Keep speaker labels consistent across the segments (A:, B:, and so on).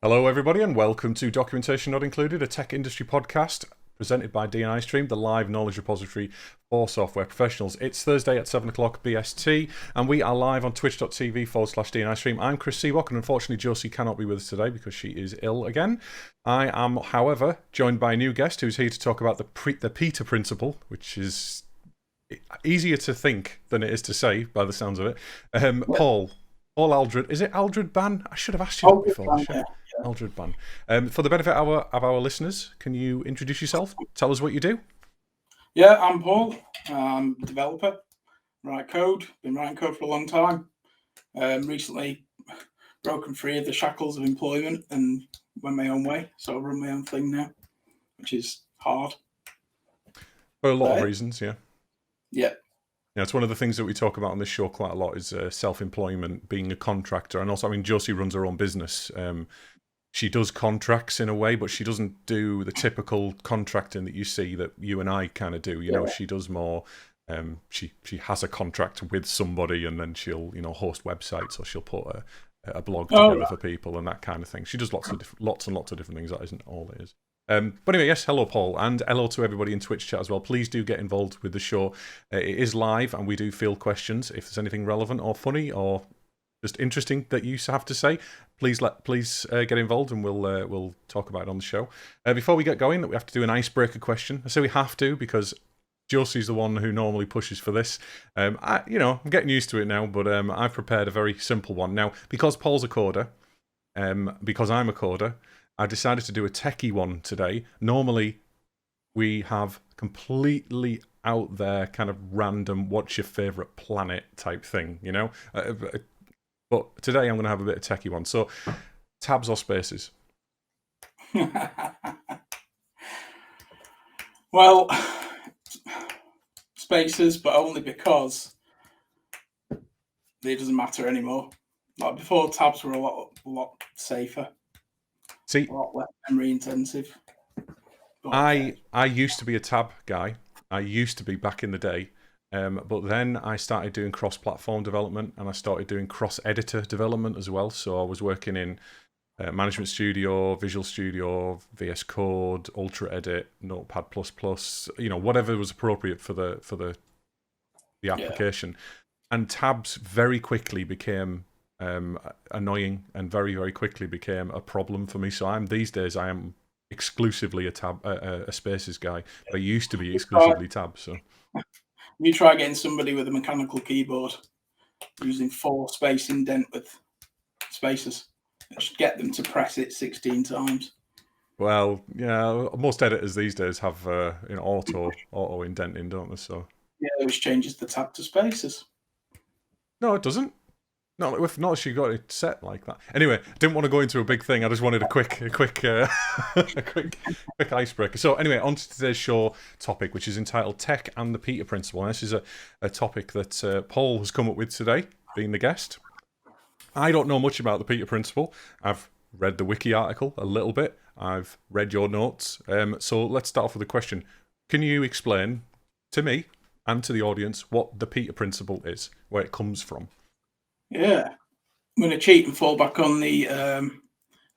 A: Hello, everybody, and welcome to Documentation Not Included, a tech industry podcast presented by DNI Stream, the live knowledge repository for software professionals. It's Thursday at 7 o'clock BST, and we are live on twitch.tv/DNI Stream. I'm Chris Seawock, and unfortunately, Josie cannot be with us today because she is ill again. I am, however, joined by a new guest who's here to talk about the Peter Principle, which is easier to think than it is to say by the sounds of it. Paul Aldred. Is it Aldred-Bann? I should have asked you that before. Aldred-Bann. For the benefit of our listeners, can you introduce yourself? Tell us what you do.
B: Yeah, I'm Paul. I'm a developer. Write code. Been writing code for a long time. Recently broken free of the shackles of employment and went my own way. So I run my own thing now, which is hard.
A: For a lot of reasons, yeah.
B: Yeah.
A: Yeah, it's one of the things that we talk about on this show quite a lot is self-employment, being a contractor. And also, I mean, Josie runs her own business. She does contracts in a way, but she doesn't do the typical contracting that you see that you and I kind of do. You know, she does more. She has a contract with somebody, and then she'll host websites, or she'll put a blog together for people and that kind of thing. She does lots and lots of different things. That isn't all it is. But anyway, yes, hello, Paul, and hello to everybody in Twitch chat as well. Please do get involved with the show. It is live, and we do field questions. If there's anything relevant or funny or just interesting that you have to say, please get involved, and we'll talk about it on the show. Before we get going, we have to do an icebreaker question. I say we have to because Josie's the one who normally pushes for this. I'm getting used to it now, but I've prepared a very simple one now because Paul's a coder, because I'm a coder. I decided to do a techie one today. Normally, we have completely out there, kind of random, what's your favourite planet type thing, you know? But today I'm going to have a bit of techie one. So, tabs or spaces?
B: Well, spaces, but only because it doesn't matter anymore. Like before, tabs were a lot safer.
A: See,
B: a lot less memory intensive.
A: But I used to be a tab guy. I used to be back in the day. But then I started doing cross-platform development, and I started doing cross-editor development as well. So I was working in Management Studio, Visual Studio, VS Code, Ultra Edit, Notepad++, whatever was appropriate for the application. And tabs very quickly became annoying, and very, very quickly became a problem for me. So these days I am exclusively a spaces guy. I used to be exclusively tabs. So
B: you try getting somebody with a mechanical keyboard using 4 space indent with spaces. It should get them to press it 16 times.
A: Well, yeah, most editors these days have auto indenting, don't they? So
B: yeah, which changes the tab to spaces.
A: No, it doesn't. Not if you got it set like that. Anyway, I didn't want to go into a big thing. I just wanted a quick icebreaker. So anyway, on to today's show topic, which is entitled Tech and the Peter Principle. And this is a topic that Paul has come up with today, being the guest. I don't know much about the Peter Principle. I've read the wiki article a little bit. I've read your notes. So let's start off with a question. Can you explain to me and to the audience what the Peter Principle is, where it comes from?
B: Yeah, I'm going to cheat and fall back on the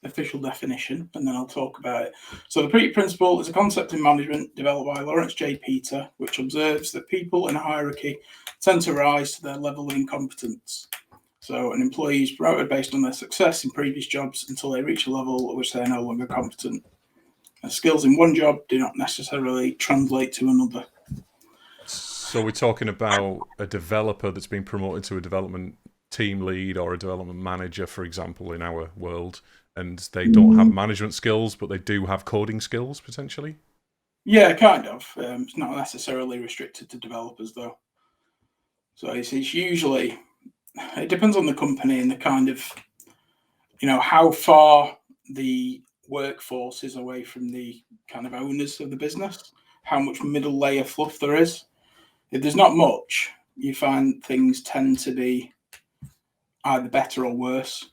B: official definition, and then I'll talk about it. So the Peter Principle is a concept in management developed by Lawrence J. Peter, which observes that people in a hierarchy tend to rise to their level of incompetence. So an employee is promoted based on their success in previous jobs until they reach a level at which they are no longer competent. Skills in one job do not necessarily translate to another.
A: So we're talking about a developer that's been promoted to a development team lead or a development manager, for example, in our world, and they don't have management skills, but they do have coding skills, potentially?
B: Yeah, kind of. It's not necessarily restricted to developers, though. So it's usually, it depends on the company and the kind of, how far the workforce is away from the kind of owners of the business, how much middle layer fluff there is. If there's not much, you find things tend to be either better or worse.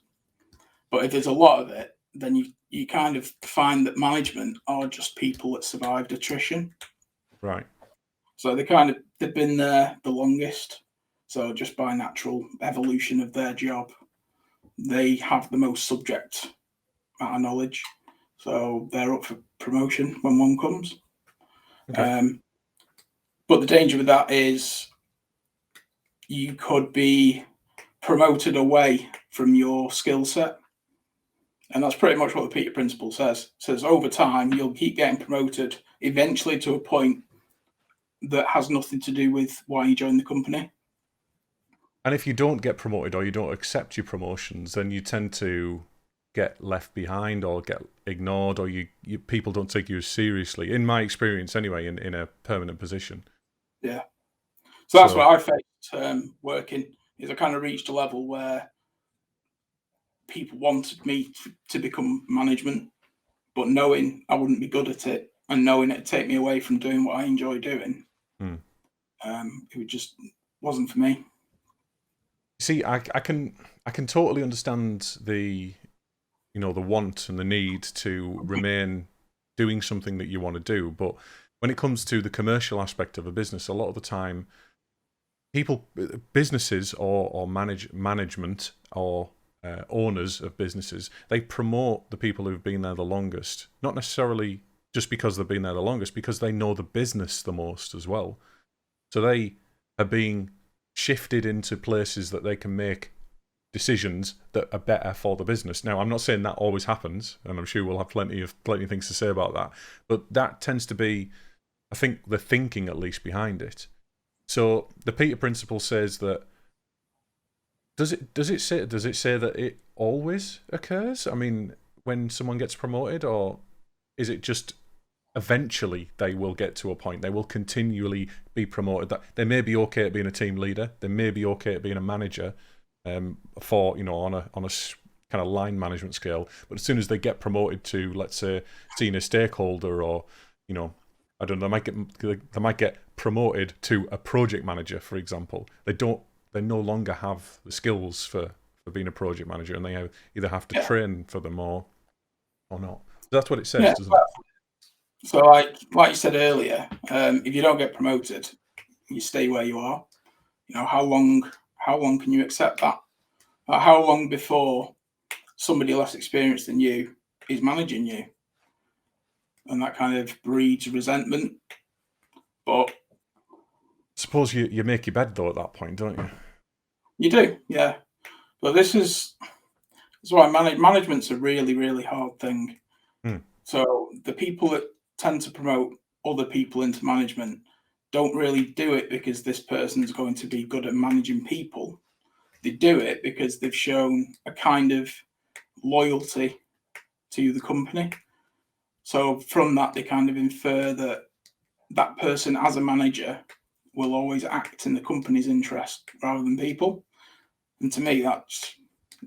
B: But if there's a lot of it, then you kind of find that management are just people that survived attrition.
A: Right.
B: So they've been there the longest. So just by natural evolution of their job, they have the most subject amount of knowledge, so they're up for promotion when one comes.
A: Okay.
B: But the danger with that is you could be promoted away from your skill set. And that's pretty much what the Peter Principle says. It says over time, you'll keep getting promoted eventually to a point that has nothing to do with why you joined the company.
A: And if you don't get promoted or you don't accept your promotions, then you tend to get left behind or get ignored, or you people don't take you as seriously. In my experience, anyway, in a permanent position.
B: Yeah. So that's what I faced working. Is I kind of reached a level where people wanted me to become management, but knowing I wouldn't be good at it and knowing it'd take me away from doing what I enjoy doing, it just wasn't for me.
A: See, I can totally understand the the want and the need to remain doing something that you want to do, but when it comes to the commercial aspect of a business, a lot of the time, businesses or management or owners of businesses, they promote the people who've been there the longest, not necessarily just because they've been there the longest, because they know the business the most as well. So they are being shifted into places that they can make decisions that are better for the business. Now, I'm not saying that always happens, and I'm sure we'll have plenty of things to say about that, but that tends to be, I think, the thinking at least behind it. So the Peter Principle says that. Does it say that it always occurs? I mean, when someone gets promoted, or is it just eventually they will get to a point, they will continually be promoted? That they may be okay at being a team leader, they may be okay at being a manager, for on a kind of line management scale, but as soon as they get promoted to, let's say, senior stakeholder, or I don't know, they might get promoted to a project manager, for example. They no longer have the skills for being a project manager, and they either have to train for them or not. That's what it says, doesn't it?
B: So, like you said earlier, if you don't get promoted, you stay where you are. How long can you accept that? How long before somebody less experienced than you is managing you? And that kind of breeds resentment. But
A: suppose you make your bed though at that point, don't you?
B: You do, yeah. But this is why management's a really, really hard thing. So the people that tend to promote other people into management don't really do it because this person's going to be good at managing people. They do it because they've shown a kind of loyalty to the company. So from that, they kind of infer that person as a manager will always act in the company's interest rather than people. And to me, that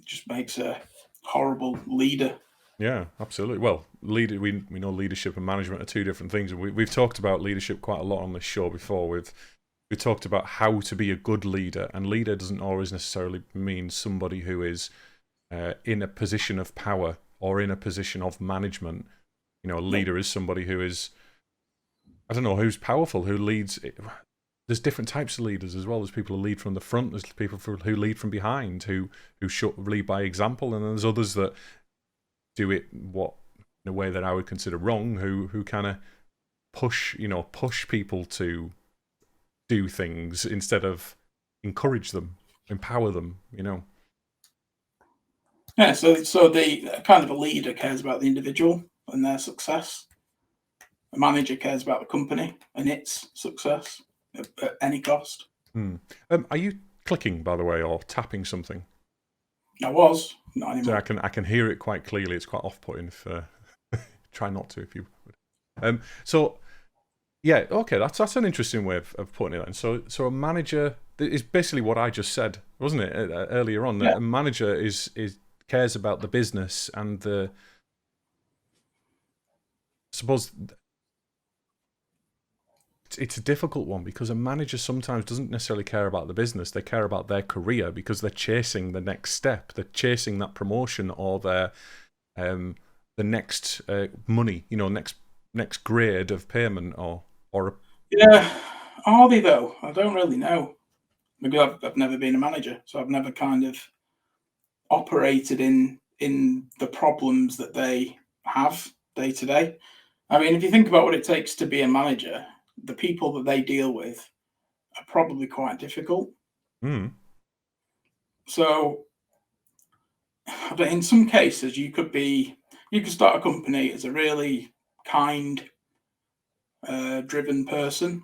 B: just makes a horrible leader.
A: Yeah, absolutely. Well, we know leadership and management are two different things, and we've talked about leadership quite a lot on this show before. We talked about how to be a good leader, and leader doesn't always necessarily mean somebody who is in a position of power or in a position of management. A leader is somebody who is, I don't know, who's powerful, who leads. There's different types of leaders as well. There's people who lead from the front. There's people who lead from behind, who lead by example, and then there's others that do it in a way that I would consider wrong. Who kind of push people to do things instead of encourage them, empower them.
B: Yeah. So the kind of a leader cares about the individual and their success. A manager cares about the company and its success at any cost.
A: Are you clicking, by the way, or tapping something?
B: I was, not anymore.
A: So I can hear it quite clearly. It's quite off-putting. If try not to, if you would. So yeah, okay, that's an interesting way of putting it. And so a manager is basically what I just said, wasn't it, earlier on? That a manager is cares about the business and the. I suppose it's a difficult one because a manager sometimes doesn't necessarily care about the business. They care about their career because they're chasing the next step. They're chasing that promotion or their the next money, next grade of payment or.
B: Yeah, are they though? I don't really know. Maybe I've never been a manager, so I've never kind of operated in in the problems that they have day to day. I mean, if you think about what it takes to be a manager, the people that they deal with are probably quite difficult.
A: Mm.
B: So, but in some cases, you could start a company as a really kind, driven person,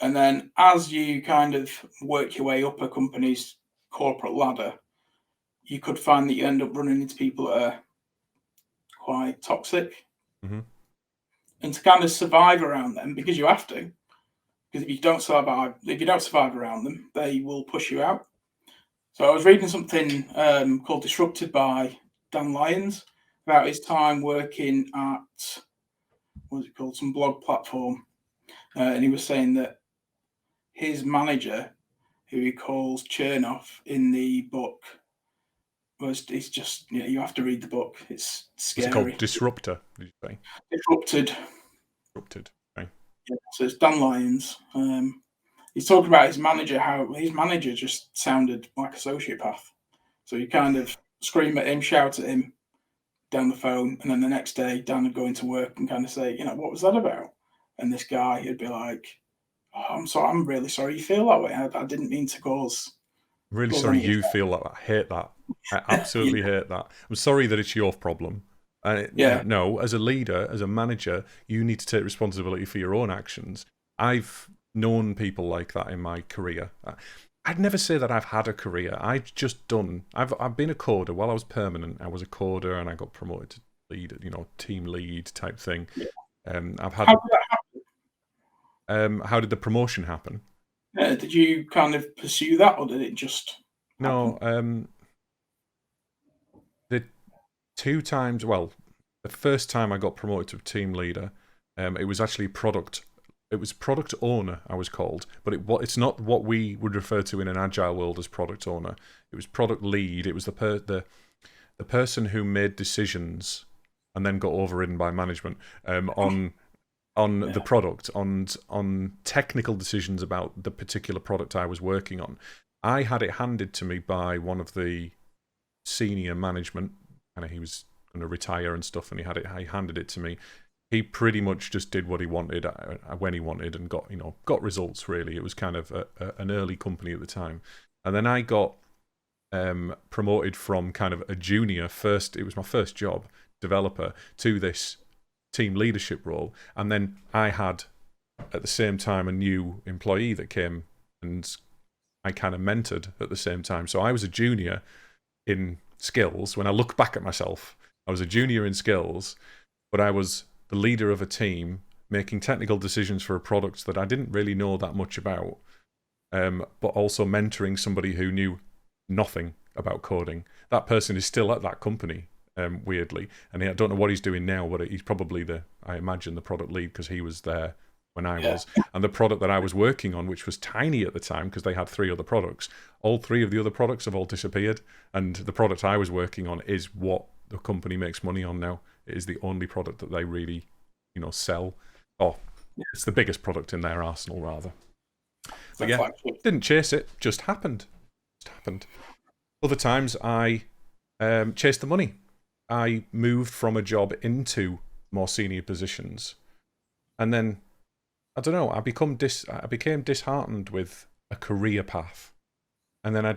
B: and then as you kind of work your way up a company's corporate ladder, you could find that you end up running into people that are quite toxic.
A: Mm-hmm.
B: And to kind of survive around them, because you have to, because if you don't survive around them, they will push you out. So I was reading something called Disrupted by Dan Lyons about his time working at, what's it called, some blog platform. And he was saying that his manager, who he calls Chernoff in the book, it's just, you have to read the book. It's scary.
A: What's it called? Disruptor, did you say?
B: Disrupted.
A: Disrupted. Okay.
B: Yeah, so it's Dan Lyons. He's talking about his manager, how his manager just sounded like a sociopath. So you kind of scream at him, shout at him down the phone, and then the next day Dan would go into work and kind of say, what was that about? And this guy would be like, oh, I'm really sorry you feel that way. I didn't mean to cause.
A: Really sorry you feel that. I hate that. I absolutely hate that. I'm sorry that it's your problem. No, as a leader, as a manager, you need to take responsibility for your own actions. I've known people like that in my career. I'd never say that I've had a career. I've been a coder. While I was permanent, I was a coder and I got promoted to lead, team lead type thing.
B: Yeah.
A: I've had.
B: How did that happen?
A: How did the promotion happen?
B: Did you kind of pursue that, or did it just happen?
A: No, the two times, well, the first time I got promoted to team leader, it was actually product owner, I was called, but it's not what we would refer to in an agile world as product owner. It was product lead. It was the person who made decisions and then got overridden by management on the product, on technical decisions about the particular product I was working on. I had it handed to me by one of the senior management, and he was going to retire and stuff, and he handed it to me. He pretty much just did what he wanted when he wanted and got results, really. It was kind of an early company at the time. And then I got promoted from kind of a junior it was my first job, developer, to this team leadership role. And then I had, at the same time, a new employee that came and I kind of mentored at the same time. So I was a junior in skills. When I look back at myself, I was a junior in skills, but I was the leader of a team making technical decisions for a product that I didn't really know that much about, but also mentoring somebody who knew nothing about coding. That person is still at that company, weirdly, and I don't know what he's doing now, but he's probably I imagine the product lead, because he was there when I was. And the product that I was working on, which was tiny at the time because they had 3 other products, all 3 of the other products have all disappeared, and the product I was working on is what the company makes money on now. It is the only product that they really, sell. It's the biggest product in their arsenal, rather. But didn't chase it, just happened. Other times I chased the money. I moved from a job into more senior positions, and then I don't know. I became disheartened with a career path, and then I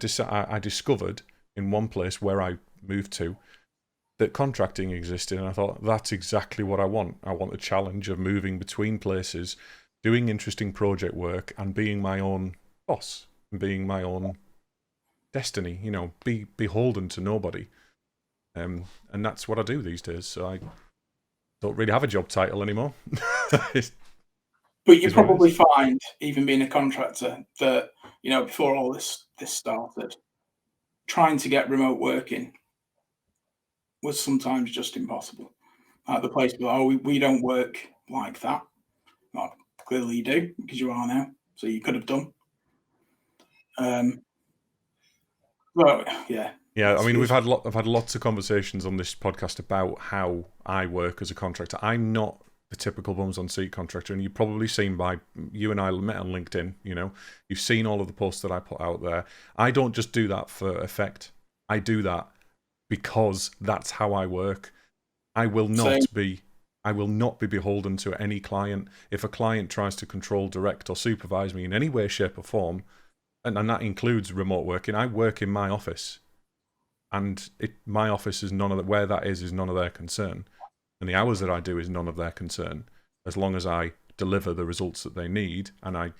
A: discovered in one place where I moved to that contracting existed, and I thought, that's exactly what I want. I want the challenge of moving between places, doing interesting project work, and being my own boss, and being my own destiny. Be beholden to nobody. And that's what I do these days. So I don't really have a job title anymore.
B: But you probably find, even being a contractor, that before all this started, trying to get remote working was sometimes just impossible. The place be like, we don't work like that. Well, clearly you do, because you are now. So you could have done. Well, yeah.
A: Yeah, I mean, I've had lots of conversations on this podcast about how I work as a contractor. I'm not the typical bums on seat contractor, and you've probably seen you and I met on LinkedIn. You've seen all of the posts that I put out there. I don't just do that for effect. I do that because that's how I work. I will not be beholden to any client. If a client tries to control, direct, or supervise me in any way, shape, or form, and that includes remote working, I work in my office, and my office is where that is none of their concern, and the hours that I do is none of their concern, as long as I deliver the results that they need, and I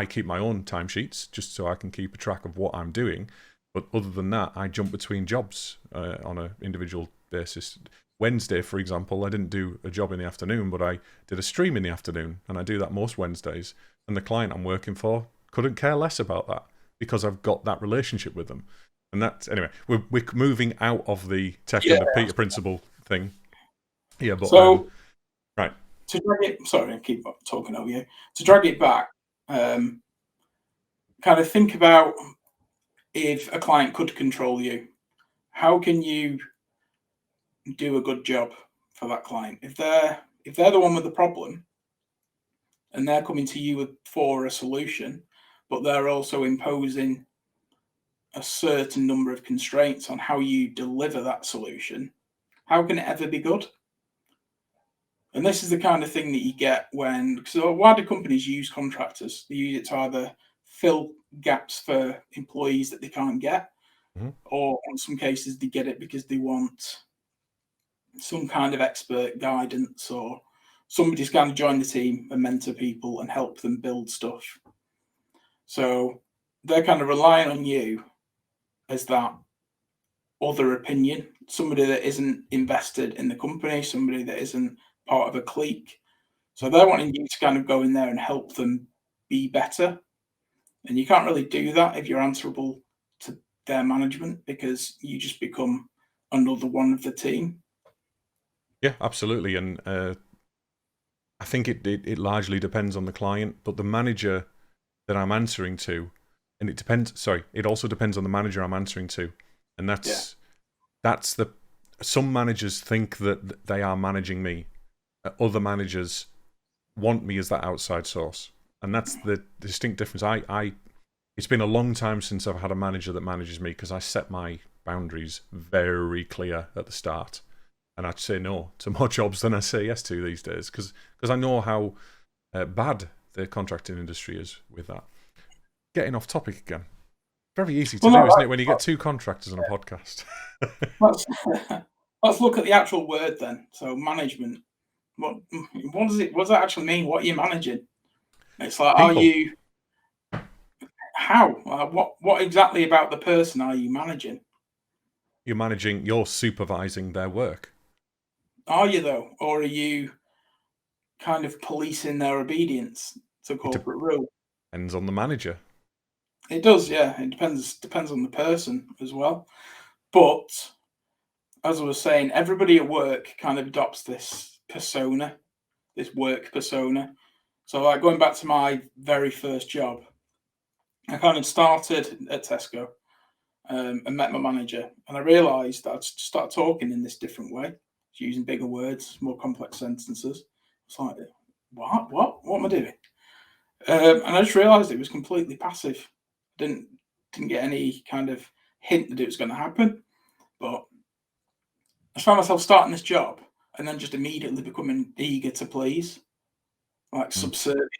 A: keep my own timesheets just so I can keep a track of what I'm doing. But other than that, I jump between jobs on an individual basis. Wednesday, for example, I didn't do a job in the afternoon, but I did a stream in the afternoon, and I do that most Wednesdays. And the client I'm working for couldn't care less about that because I've got that relationship with them. And that's, anyway, we're moving out of the tech and the Peter principle thing. Yeah, but
B: so
A: right.
B: To drag it, sorry, I keep talking over you. To drag it back, kind of think about if a client could control you, how can you do a good job for that client? If they're the one with the problem and they're coming to you for a solution, but they're also imposing a certain number of constraints on how you deliver that solution, how can it ever be good? And this is the kind of thing that you get so why do companies use contractors? They use it to either fill gaps for employees that they can't get, or in some cases they get it because they want some kind of expert guidance, or somebody's going to join the team and mentor people and help them build stuff. So they're kind of relying on you as that other opinion, somebody that isn't invested in the company, somebody that isn't part of a clique. So they're wanting you to kind of go in there and help them be better. And you can't really do that if you're answerable to their management, because you just become another one of the team.
A: Yeah, absolutely. And I think it largely depends on the client, but the manager that I'm answering to, and it also depends on the manager I'm answering to. And that's some managers think that they are managing me. Other managers want me as that outside source. And that's the distinct difference. It's been a long time since I've had a manager that manages me, because I set my boundaries very clear at the start. And I'd say no to more jobs than I say yes to these days, because I know how bad the contracting industry is with that. Getting off topic again. Very easy to do, isn't it, when you get two contractors on a podcast?
B: Let's look at the actual word then. So management. What does that actually mean? What are you managing? It's like,
A: People.
B: How? What exactly about the person are you managing?
A: You're supervising their work.
B: Are you though? Or are you kind of policing their obedience to corporate rule?
A: Depends on the manager.
B: It does, yeah. It depends on the person as well. But as I was saying, everybody at work kind of adopts this persona, this work persona. So like going back to my very first job, I kind of started at Tesco and met my manager, and I realised that I'd start talking in this different way, using bigger words, more complex sentences. It's like, what am I doing? And I just realised it was completely passive. Didn't get any kind of hint that it was going to happen. But I found myself starting this job and then just immediately becoming eager to please, like subservient.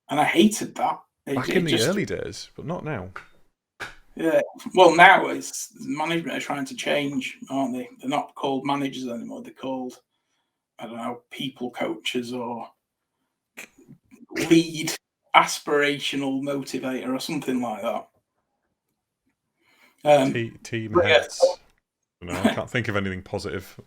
B: And I hated that.
A: Back in the early days, but not now.
B: Yeah. Well, now it's management are trying to change, aren't they? They're not called managers anymore. They're called, I don't know, people coaches or lead aspirational motivator or something like that.
A: Team heads. No, I can't think of anything positive.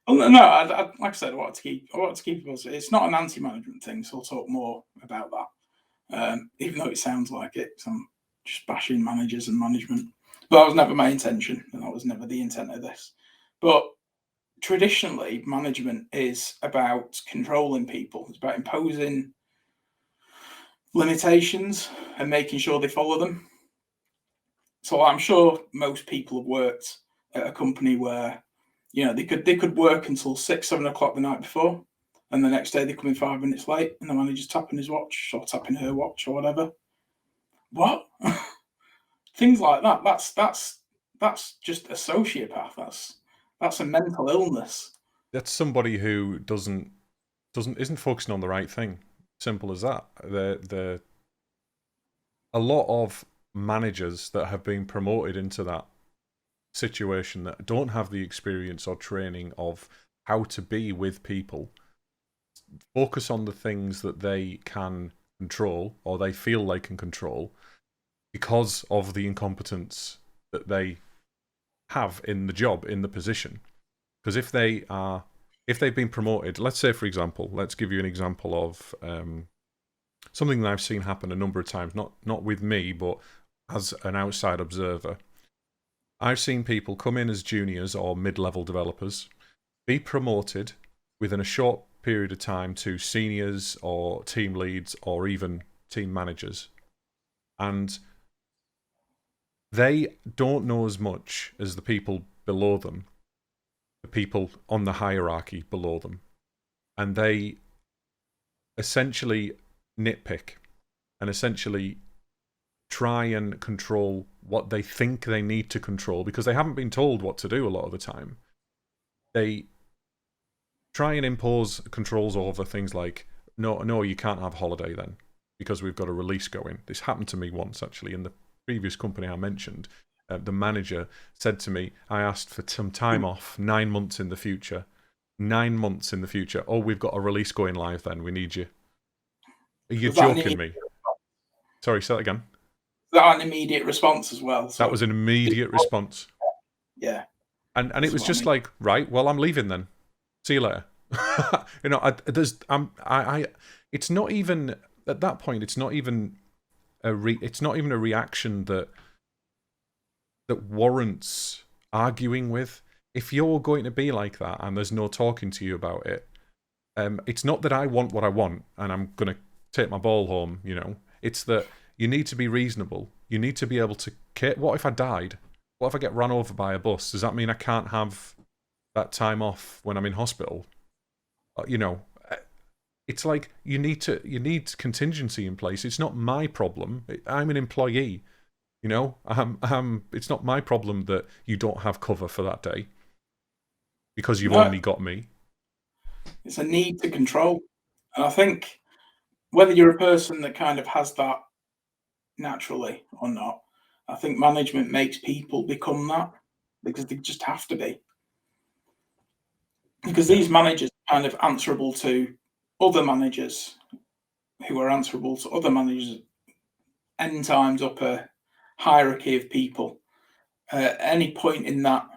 B: Well, no, like I said, I want to keep it positive. It's not an anti-management thing, so I'll talk more about that. Even though it sounds like it, so I'm just bashing managers and management. But that was never my intention, and that was never the intent of this. But traditionally, management is about controlling people. It's about imposing limitations and making sure they follow them. So I'm sure most people have worked at a company where, you know, they could work until 6, 7 o'clock the night before, and the next day they come in 5 minutes late, and the manager's tapping his watch or tapping her watch or whatever. What? things like that. That's just a sociopath. That's a mental illness.
A: That's somebody who isn't focusing on the right thing. Simple as that. A lot of managers that have been promoted into that situation that don't have the experience or training of how to be with people focus on the things that they can control or they feel they can control because of the incompetence that they have in the job, in the position. Because if they've been promoted, let's say, for example, let's give you an example of something that I've seen happen a number of times, not with me, but as an outside observer. I've seen people come in as juniors or mid-level developers, be promoted within a short period of time to seniors or team leads or even team managers. And they don't know as much as the people below them, the people on the hierarchy below them. And they essentially nitpick and essentially try and control what they think they need to control because they haven't been told what to do a lot of the time. They try and impose controls over things like, no, you can't have holiday then because we've got a release going. This happened to me once, actually, in the previous company I mentioned. The manager said to me, I asked for some time off 9 months in the future. 9 months in the future. Oh, we've got a release going live then. We need you. Are you joking me? Sorry, say that again.
B: That an immediate response as well.
A: So that was an immediate response.
B: Yeah.
A: And it was just like, right, well, I'm leaving then. See you later. You know, it's not even at that point. It's not even a reaction that warrants arguing with. If you're going to be like that and there's no talking to you about it, it's not that I want what I want and I'm going to take my ball home. You know, it's that you need to be reasonable. You need to be able to. What if I died? What if I get run over by a bus? Does that mean I can't have that time off when I'm in hospital? You know, it's like you need contingency in place. It's not my problem. I'm an employee. You know, it's not my problem that you don't have cover for that day because you've only got me.
B: It's a need to control, and I think whether you're a person that kind of has that naturally or not, I think management makes people become that because they just have to be. Because these managers are kind of answerable to other managers who are answerable to other managers n times up a hierarchy of people. At any point in that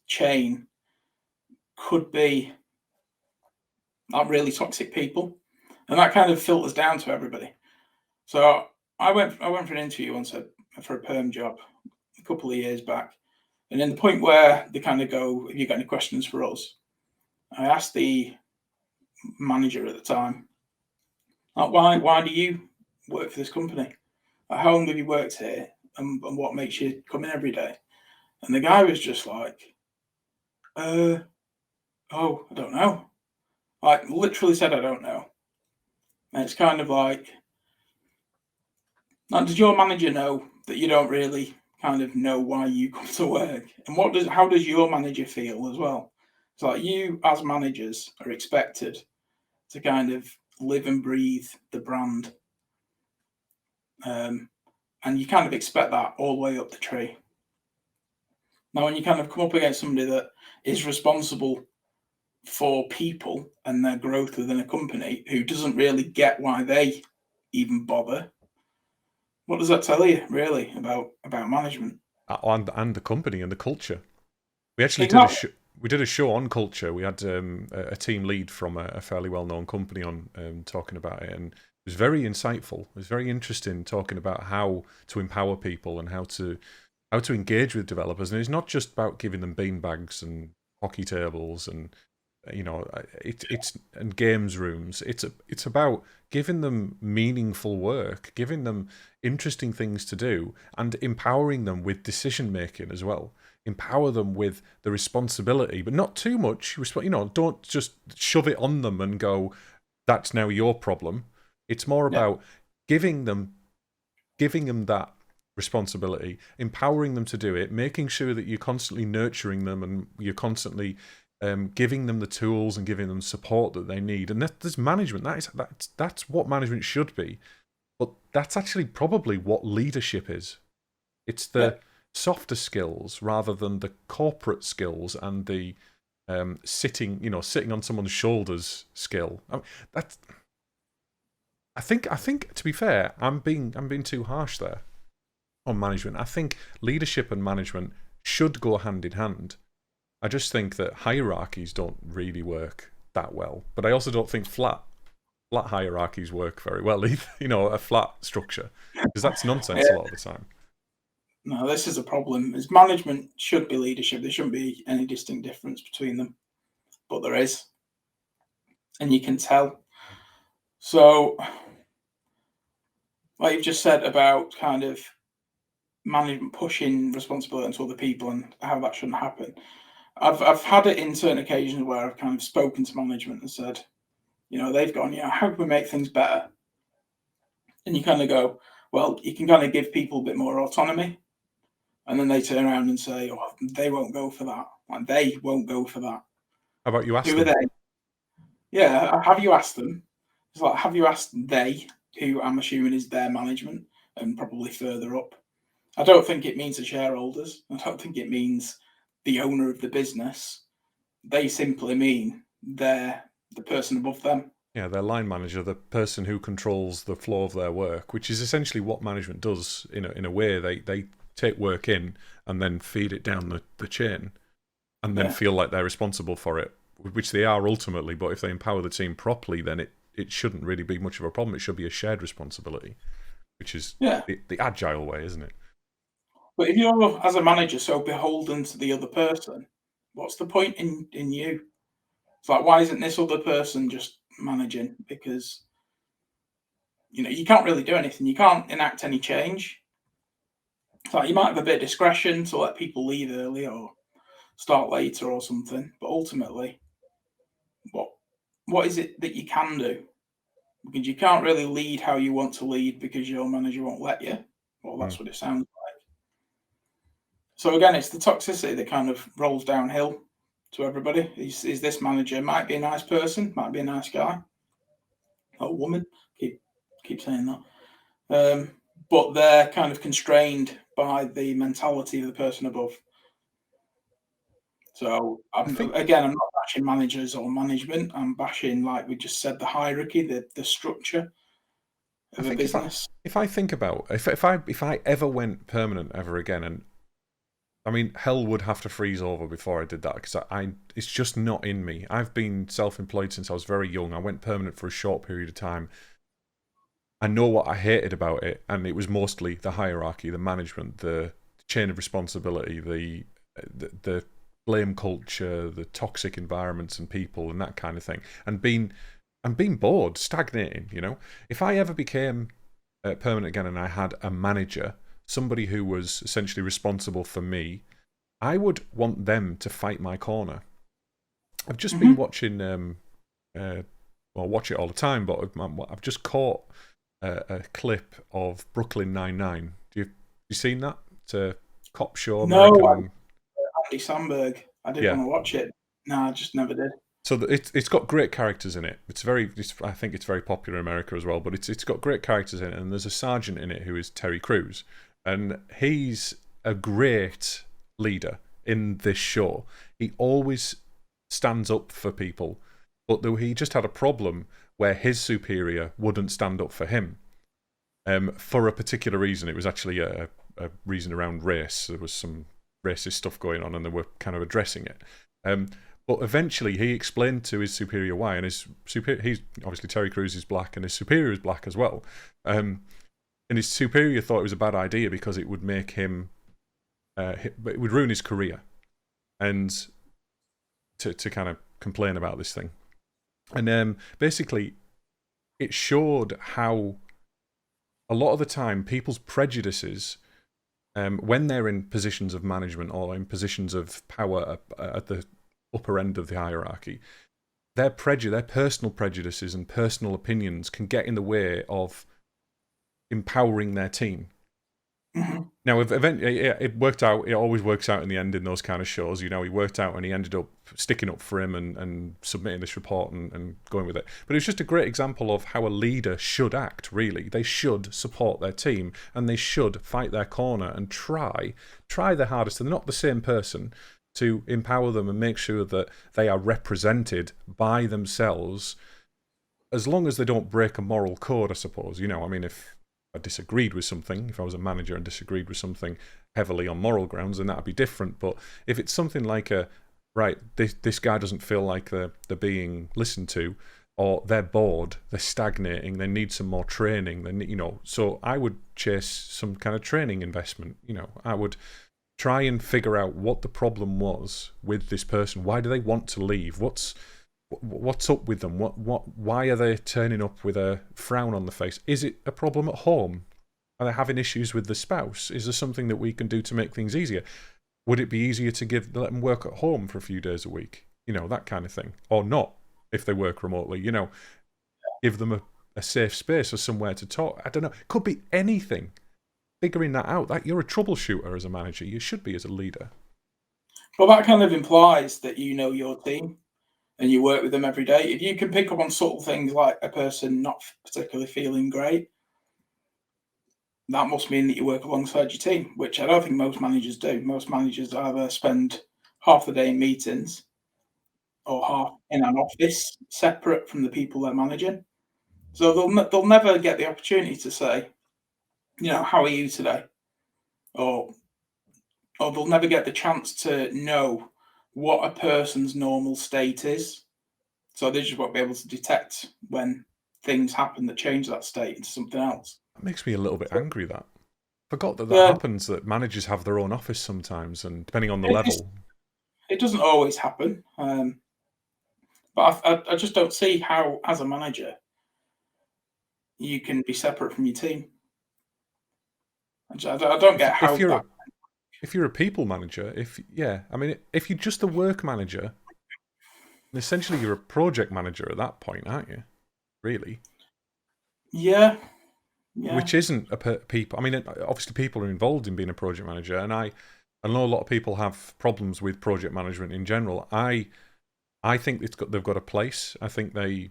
B: chain could be not really toxic people, and that kind of filters down to everybody. So I went for an interview once for a perm job a couple of years back, and then the point where they kind of go, "Have you got any questions for us?" I asked the manager at the time, like, why do you work for this company? Like, how long have you worked here, and what makes you come in every day? And the guy was just like, oh, I don't know. Like, literally said, I don't know. And it's kind of like, now, does your manager know that you don't really kind of know why you come to work? And how does your manager feel as well? It's like you, as managers, are expected to kind of live and breathe the brand. And you kind of expect that all the way up the tree. Now, when you kind of come up against somebody that is responsible for people and their growth within a company who doesn't really get why they even bother, what does that tell you, really, about management?
A: And the company and the culture. We actually did a show on culture. We had a team lead from a fairly well-known company on talking about it, and it was very insightful. It was very interesting talking about how to empower people and how to engage with developers. And it's not just about giving them beanbags and hockey tables and it's and games rooms. It's about giving them meaningful work, giving them interesting things to do, and empowering them with decision making as well. Empower them with the responsibility, but not too much. Don't just shove it on them and go, "That's now your problem." It's more about giving them that responsibility, empowering them to do it, making sure that you're constantly nurturing them and you're constantly giving them the tools and giving them support that they need. And that's management. That's what management should be. But that's actually probably what leadership is. It's the softer skills rather than the corporate skills and the sitting on someone's shoulders skill. I think to be fair, I'm being too harsh there on management. I think leadership and management should go hand in hand. I just think that hierarchies don't really work that well. But I also don't think flat hierarchies work very well either. A flat structure, because that's nonsense a lot of the time.
B: No, this is a problem. Is management should be leadership. There shouldn't be any distinct difference between them, but there is, and you can tell. So, like you've just said about kind of management pushing responsibility onto other people and how that shouldn't happen. I've had it in certain occasions where I've kind of spoken to management and said, they've gone, how can we make things better? And you kind of go, well, you can kind of give people a bit more autonomy. And then they turn around and say, oh, they won't go for that. Like, they won't go for that.
A: How about you ask them?
B: Who are they? Yeah, have you asked them? It's like, have you asked they, who I'm assuming is their management and probably further up? I don't think it means the shareholders. I don't think it means the owner of the business. They simply mean they're the person above them.
A: Yeah, their line manager, the person who controls the flow of their work, which is essentially what management does in a way. They take work in and then feed it down the chain and then feel like they're responsible for it, which they are ultimately. But if they empower the team properly, then it shouldn't really be much of a problem. It should be a shared responsibility, which is the agile way, isn't it?
B: But if you're, as a manager, so beholden to the other person, what's the point in you? It's like, why isn't this other person just managing? Because, you can't really do anything. You can't enact any change. It's like you might have a bit of discretion to let people leave early or start later or something. But ultimately, what is it that you can do? Because you can't really lead how you want to lead because your manager won't let you. Well, that's what it sounds like. So again, it's the toxicity that kind of rolls downhill to everybody. Is this manager might be a nice person, might be a nice guy, or woman. Keep saying that. But they're kind of constrained by the mentality of the person above. So I'm not bashing managers or management. I'm bashing, like we just said, the hierarchy, the structure of a business.
A: If I think about if I ever went permanent ever again, and I mean, hell would have to freeze over before I did that, because it's just not in me. I've been self-employed since I was very young. I went permanent for a short period of time. I know what I hated about it, and it was mostly the hierarchy, the management, the chain of responsibility, the blame culture, the toxic environments and people, and that kind of thing. And being bored, stagnating. If I ever became permanent again and I had a manager, somebody who was essentially responsible for me, I would want them to fight my corner. I've just been watching, watch it all the time, but I've just caught a clip of Brooklyn Nine-Nine. Have you seen that? It's a cop show.
B: No, Andy Samberg. I did want to watch it. No, I just never did.
A: So it's got great characters in it. I think it's very popular in America as well. But it's got great characters in it, and there's a sergeant in it who is Terry Crews, and he's a great leader in this show. He always stands up for people, but he just had a problem where his superior wouldn't stand up for him for a particular reason. It was actually a reason around race. There was some racist stuff going on, and they were kind of addressing it. But eventually, he explained to his superior why, and he's obviously Terry Crews is black, and his superior is black as well. And his superior thought it was a bad idea because it would make him, it would ruin his career, and to kind of complain about this thing. And basically, it showed how a lot of the time people's prejudices, when they're in positions of management or in positions of power at the upper end of the hierarchy, their personal prejudices and personal opinions can get in the way of empowering their team. Now, if eventually it worked out, it always works out in the end in those kind of shows. You know, he worked out and he ended up sticking up for him and submitting this report and going with it. But it's just a great example of how a leader should act, really. They should support their team and they should fight their corner and try their hardest. And they're not the same person to empower them and make sure that they are represented by themselves, as long as they don't break a moral code, I suppose. You know, I mean, if I disagreed with something, if I was a manager and disagreed with something heavily on moral grounds, then that'd be different. But if it's something like this guy doesn't feel like they're being listened to, or they're bored, they're stagnating, they need some more training, then, you know, so I would chase some kind of training investment. You know, I would try and figure out what the problem was with this person. Why do they want to leave? What's up with them? Why are they turning up with a frown on the face? Is it a problem at home? Are they having issues with the spouse? Is there something that we can do to make things easier? Would it be easier to let them work at home for a few days a week? You know, that kind of thing. Or not, if they work remotely. You know, give them a safe space or somewhere to talk. I don't know. It could be anything. Figuring that out. That you're a troubleshooter as a manager. You should be as a leader.
B: Well, that kind of implies that you know your team and you work with them every day. If you can pick up on subtle things like a person not particularly feeling great, that must mean that you work alongside your team, which I don't think most managers do. Most managers either spend half the day in meetings or half in an office separate from the people they're managing. So they'll never get the opportunity to say, you know, how are you today? Or they'll never get the chance to know what a person's normal state is. So they just won't be able to detect when things happen that change that state into something else.
A: That makes me a little bit angry, that. Forgot that
B: Yeah,
A: happens, that managers have their own office sometimes, and depending on the level.
B: it doesn't always happen. But I just don't see how, as a manager, you can be separate from your team. I don't get how that.
A: If you're a people manager, if you're just a work manager, essentially you're a project manager at that point, aren't you? Really?
B: Yeah.
A: Which isn't people. I mean, obviously people are involved in being a project manager, and I know a lot of people have problems with project management in general. I think they've got a place. I think they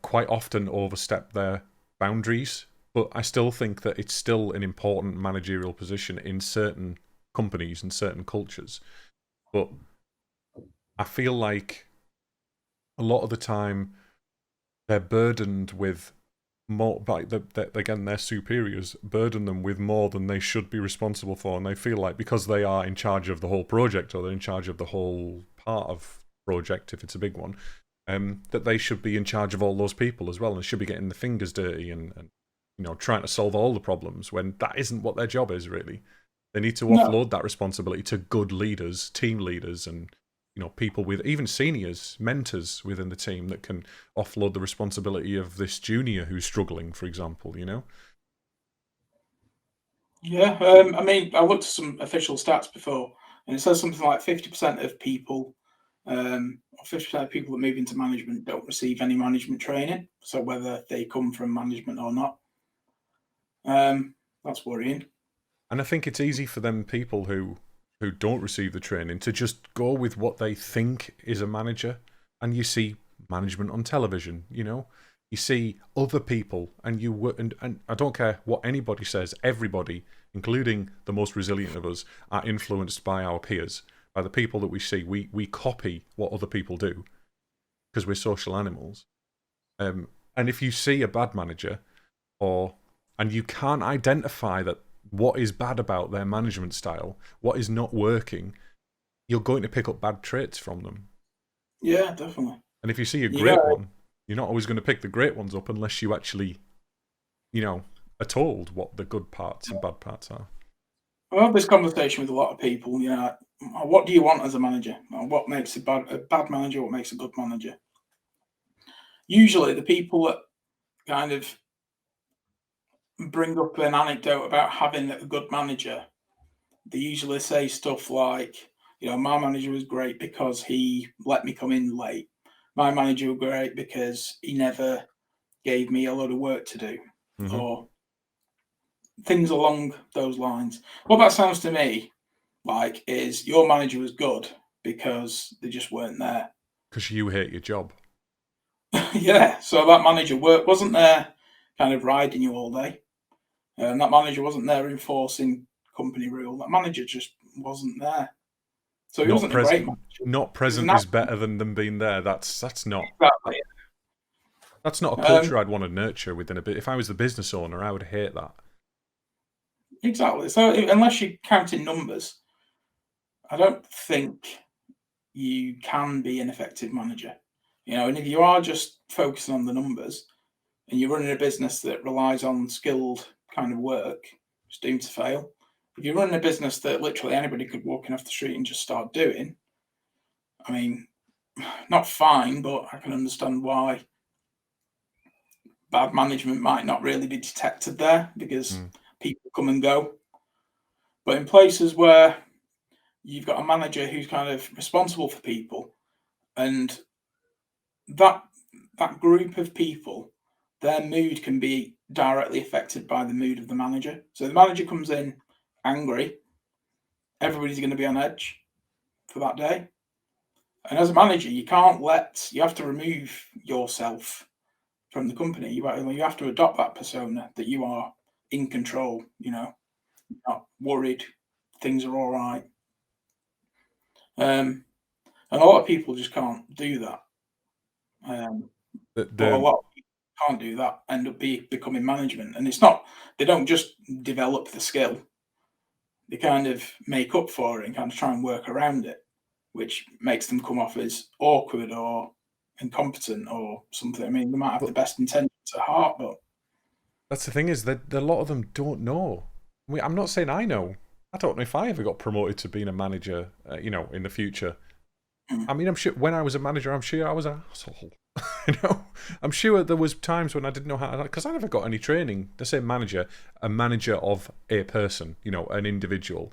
A: quite often overstep their boundaries, but I still think that it's still an important managerial position in certain companies and certain cultures. But I feel like a lot of the time they're burdened with more, like again, their superiors burden them with more than they should be responsible for, and they feel like because they are in charge of the whole project, or they're in charge of the whole part of project if it's a big one, that they should be in charge of all those people as well, and should be getting the fingers dirty and you know, trying to solve all the problems, when that isn't what their job is really. They need to offload that responsibility to good leaders, team leaders, and you know, people with even seniors, mentors within the team that can offload the responsibility of this junior who's struggling, for example, you know?
B: Yeah, I mean, I looked at some official stats before, and it says something like 50% of people, or 50% of people that move into management don't receive any management training. So whether they come from management or not, that's worrying.
A: And I think it's easy for them people who don't receive the training to just go with what they think is a manager. And you see management on television, you know? You see other people, and and I don't care what anybody says, everybody, including the most resilient of us, are influenced by our peers, by the people that we see. We copy what other people do because we're social animals. And if you see a bad manager, and you can't identify that what is bad about their management style, what is not working, you're going to pick up bad traits from them.
B: Yeah, definitely.
A: And if you see a great one, you're not always going to pick the great ones up unless you actually, you know, are told what the good parts and bad parts are.
B: I have this conversation with a lot of people. You know, what do you want as a manager? What makes a bad manager? What makes a good manager? Usually, the people that kind of bring up an anecdote about having a good manager, they usually say stuff like, you know, my manager was great because he let me come in late. My manager was great because he never gave me a lot of work to do.
A: Mm-hmm.
B: Or things along those lines. What that sounds to me like is your manager was good because they just weren't there.
A: Because you hate your job.
B: Yeah, so that manager wasn't there kind of riding you all day. That manager wasn't there enforcing company rule. That manager just wasn't there. So he wasn't a great manager.
A: Not present is better than them being there. That's not
B: Exactly.
A: That's not a culture I'd want to nurture within a bit. If I was the business owner, I would hate that.
B: Exactly. So unless you're counting numbers, I don't think you can be an effective manager. And if you are just focusing on the numbers and you're running a business that relies on skilled kind of work, it's doomed to fail. If you're running a business that literally anybody could walk in off the street and just start doing, I mean, not fine, but I can understand why bad management might not really be detected there because people come and go. But in places where you've got a manager who's kind of responsible for people, and that group of people, their mood can be directly affected by the mood of the manager. So the manager comes in angry, everybody's going to be on edge for that day. And as a manager, you have to remove yourself from the company. You have to adopt that persona that you are in control, not worried, things are all right. And a lot of people just can't do that. But a lot of people can't do that, end up becoming management. And they don't just develop the skill. They kind of make up for it and kind of try and work around it, which makes them come off as awkward or incompetent or something. I mean, they might have the best intentions at heart, but
A: that's the thing is that a lot of them don't know. I'm not saying I know. I don't know if I ever got promoted to being a manager, in the future. I mean, I'm sure when I was a manager, I'm sure I was an asshole. I'm sure there was times when I didn't know how to, because I never got any training. They say manager, a manager of a person, an individual.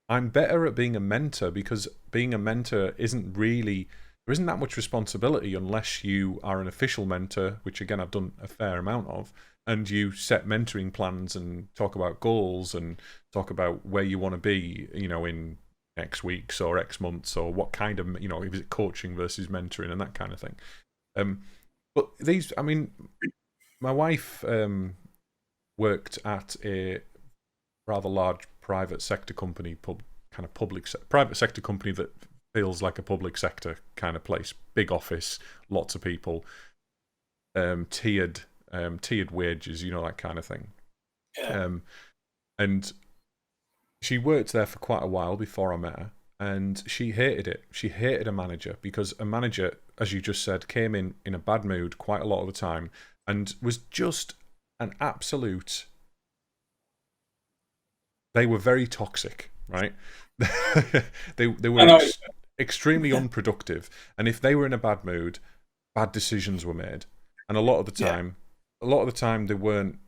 A: I'm better at being a mentor because being a mentor there isn't that much responsibility unless you are an official mentor, which again I've done a fair amount of, and you set mentoring plans and talk about goals and talk about where you want to be, in X weeks or X months or what kind of, is it coaching versus mentoring and that kind of thing. But my wife worked at a rather large private sector company, private sector company that feels like a public sector kind of place. Big office, lots of people, tiered wages, that kind of thing.
B: yeah.
A: And she worked there for quite a while before I met her, and she hated it. She hated a manager because a manager, as you just said, came in a bad mood quite a lot of the time and was just an absolute... They were very toxic, right? they were extremely unproductive, and if they were in a bad mood, bad decisions were made. And a lot of the time they weren't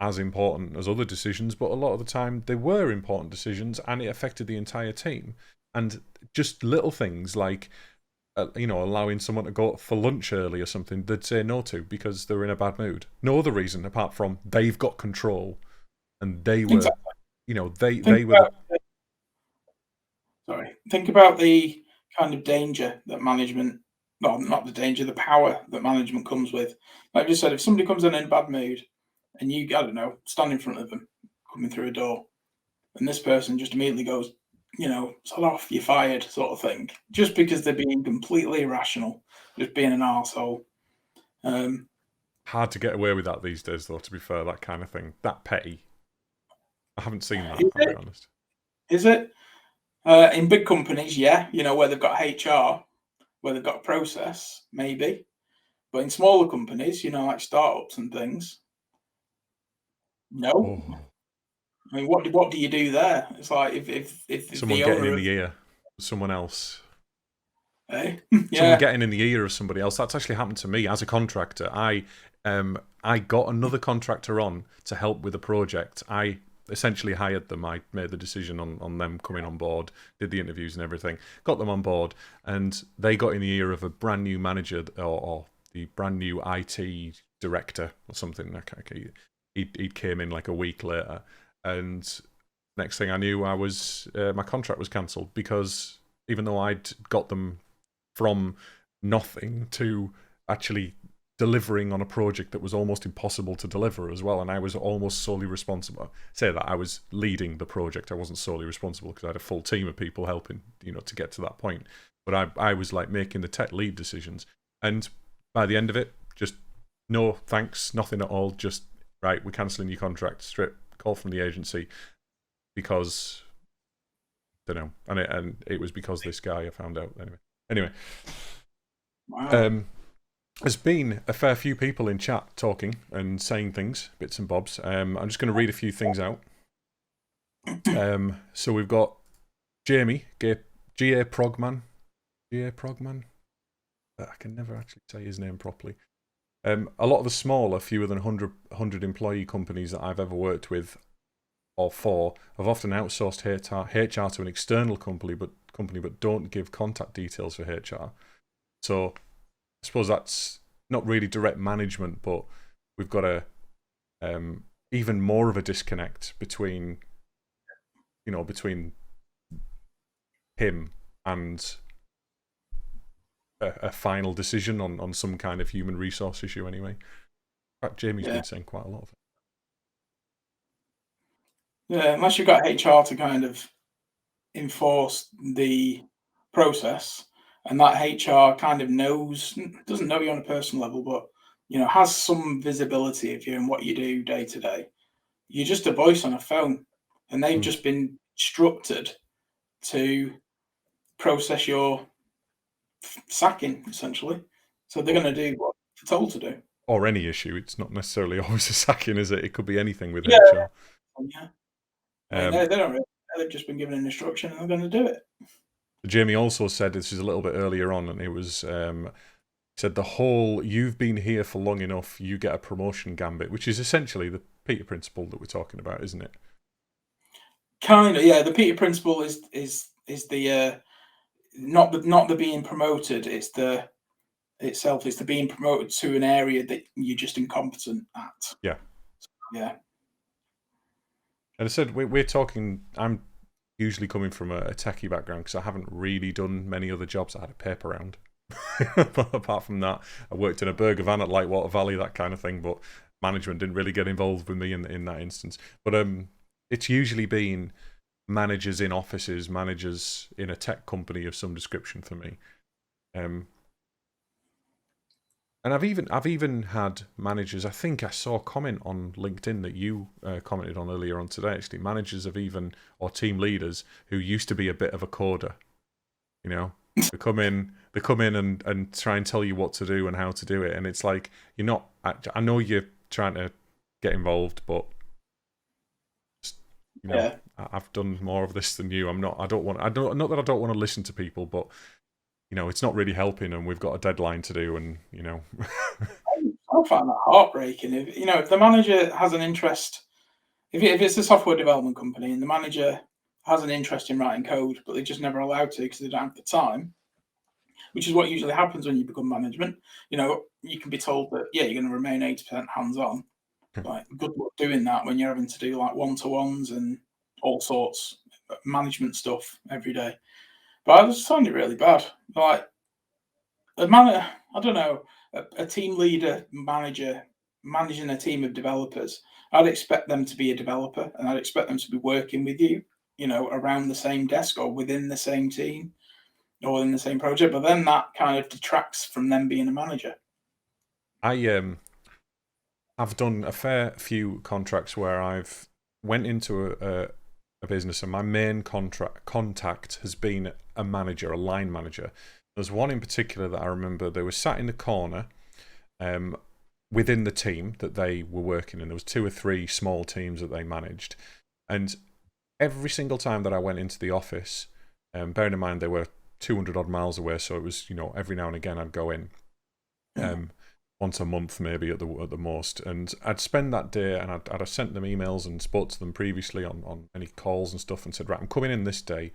A: as important as other decisions, but a lot of the time they were important decisions, and it affected the entire team. And just little things like, allowing someone to go for lunch early or something, they'd say no to because they were in a bad mood. No other reason apart from they've got control, and they were, they were.
B: Think about the kind of danger that management. No, not the danger, the power that management comes with. Like I just said, if somebody comes in a bad mood and you, I don't know, stand in front of them, coming through a door, and this person just immediately goes, sod off, you're fired, sort of thing, just because they're being completely irrational, just being an arsehole.
A: Hard to get away with that these days, though, to be fair, that kind of thing. That petty. I haven't seen that, I'll be honest.
B: Is it? In big companies, yeah, where they've got HR, where they've got a process, maybe. But in smaller companies, like startups and things, no.
A: Oh.
B: I mean, what do you do there? It's like if
A: someone getting in the ear of someone else.
B: Yeah.
A: Someone getting in the ear of somebody else. That's actually happened to me as a contractor. I got another contractor on to help with a project. I essentially hired them. I made the decision on them coming on board, did the interviews and everything, got them on board, and they got in the ear of a brand new manager or the brand new IT director or something. He came in like a week later, and next thing I knew, I was my contract was cancelled, because even though I'd got them from nothing to actually delivering on a project that was almost impossible to deliver as well, and I was almost solely responsible. Say that I was leading the project, I wasn't solely responsible because I had a full team of people helping, to get to that point. But I was like making the tech lead decisions, and by the end of it, just no thanks, nothing at all. Just right, we're cancelling your contract. Straight call from the agency, because I don't know, and it was because this guy I found out anyway.
B: Wow.
A: There's been a fair few people in chat talking and saying things, bits and bobs. I'm just going to read a few things out. So we've got Jamie, G.A. Progman. G.A. Progman? I can never actually say his name properly. A lot of the smaller, fewer than 100 employee companies that I've ever worked with or for have often outsourced HR to an external company, but don't give contact details for HR. So I suppose that's not really direct management, but we've got a even more of a disconnect between him and a final decision on some kind of human resource issue anyway. In fact, Jamie's been saying quite a lot of it.
B: Yeah, unless you've got HR to kind of enforce the process, and that HR kind of doesn't know you on a personal level, but has some visibility of you and what you do day to day. You're just a voice on a phone, and they've just been instructed to process your sacking, essentially. So they're going to do what they're told to do.
A: Or any issue. It's not necessarily always a sacking, is it? It could be anything with HR.
B: Yeah. They don't really. They've just been given an instruction, and they're going to do it.
A: Jamie also said, this is a little bit earlier on, and it was said the whole "you've been here for long enough, you get a promotion" gambit, which is essentially the Peter principle that we're talking about, isn't it?
B: Kind of, yeah. The Peter principle is the not the being promoted. It's the being promoted to an area that you're just incompetent at.
A: Yeah.
B: Yeah.
A: And I said we're talking. I'm usually coming from a techie background because I haven't really done many other jobs. I had a paper round. But apart from that, I worked in a burger van at Lightwater Valley, that kind of thing. But management didn't really get involved with me in that instance. But it's usually been managers in offices, managers in a tech company of some description for me. And I've even had managers. I think I saw a comment on LinkedIn that you commented on earlier on today. Actually, managers or team leaders who used to be a bit of a coder. They come in and try and tell you what to do and how to do it, and it's like you're not. I know you're trying to get involved, but I've done more of this than you. Not that I don't want to listen to people, but it's not really helping, and we've got a deadline to do, and
B: I find that heartbreaking. If the manager has an interest, if it's a software development company and the manager has an interest in writing code, but they're just never allowed to because they don't have the time, which is what usually happens when you become management. You can be told that you're going to remain 80% hands-on. Like, good luck doing that when you're having to do like one-to-ones and all sorts of management stuff every day. But I just find it really bad. Like I don't know, a team leader, manager managing a team of developers. I'd expect them to be a developer, and I'd expect them to be working with you, around the same desk or within the same team or in the same project. But then that kind of detracts from them being a manager.
A: I've done a fair few contracts where I've went into a business and my main contact has been a manager, a line manager. There's one in particular that I remember. They were sat in the corner within the team that they were working in. There was 2 or 3 small teams that they managed. And every single time that I went into the office, bearing in mind they were 200 odd miles away, so it was, every now and again I'd go in. Once a month maybe at the most, and I'd spend that day, and I'd have sent them emails and spoke to them previously on any calls and stuff, and said, right, I'm coming in this day,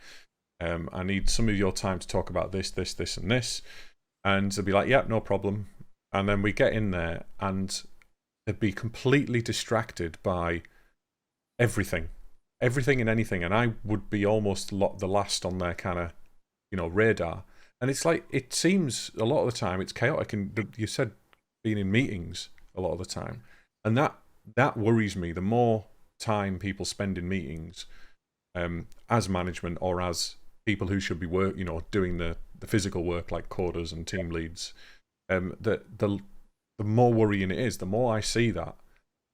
A: I need some of your time to talk about this and this, and they'd be like, yeah, no problem. And then we get in there and they'd be completely distracted by everything. everything and anything, and I would be almost the last on their kind of, radar. And it's like, it seems a lot of the time it's chaotic, and you said being in meetings a lot of the time, and that worries me. The more time people spend in meetings, as management or as people who should be doing the physical work like coders and team leads, the more worrying it is. The more I see that,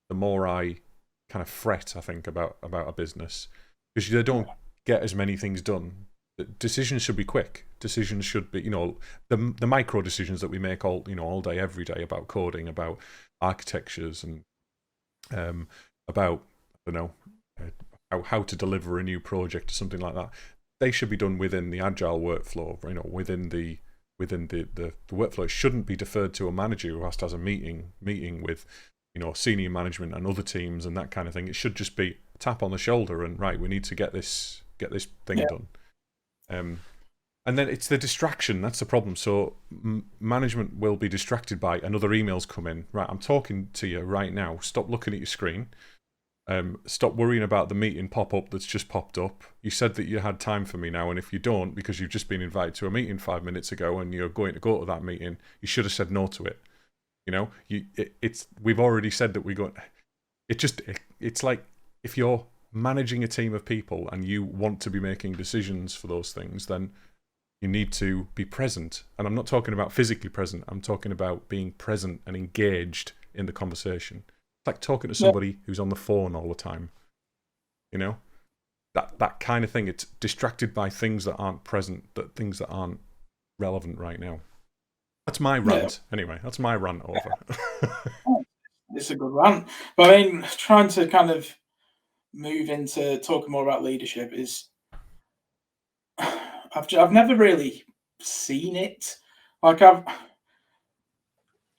A: the more I kind of fret, I think, about a business, because they don't get as many things done. Decisions should be quick. Decisions should be, the micro decisions that we make all day, every day, about coding, about architectures, and about, I don't know, how to deliver a new project or something like that. They should be done within the agile workflow, within the workflow. It shouldn't be deferred to a manager who has to have a meeting with, senior management and other teams and that kind of thing. It should just be a tap on the shoulder and, right, we need to get this thing done. And then it's the distraction. That's the problem. So management will be distracted by another email's come in. Right, I'm talking to you right now. Stop looking at your screen. Stop worrying about the meeting pop-up that's just popped up. You said that you had time for me now, and if you don't, because you've just been invited to a meeting 5 minutes ago and you're going to go to that meeting, you should have said no to it. We've already said that we're going. It's like, if you're managing a team of people and you want to be making decisions for those things, then you need to be present. And I'm not talking about physically present. I'm talking about being present and engaged in the conversation. It's like talking to somebody who's on the phone all the time. That kind of thing. It's distracted by things that aren't present, things that aren't relevant right now. That's my rant. Anyway, that's my rant over.
B: It's a good rant. But I mean, trying to kind of move into talking more about leadership is, I've never really seen it. Like, I've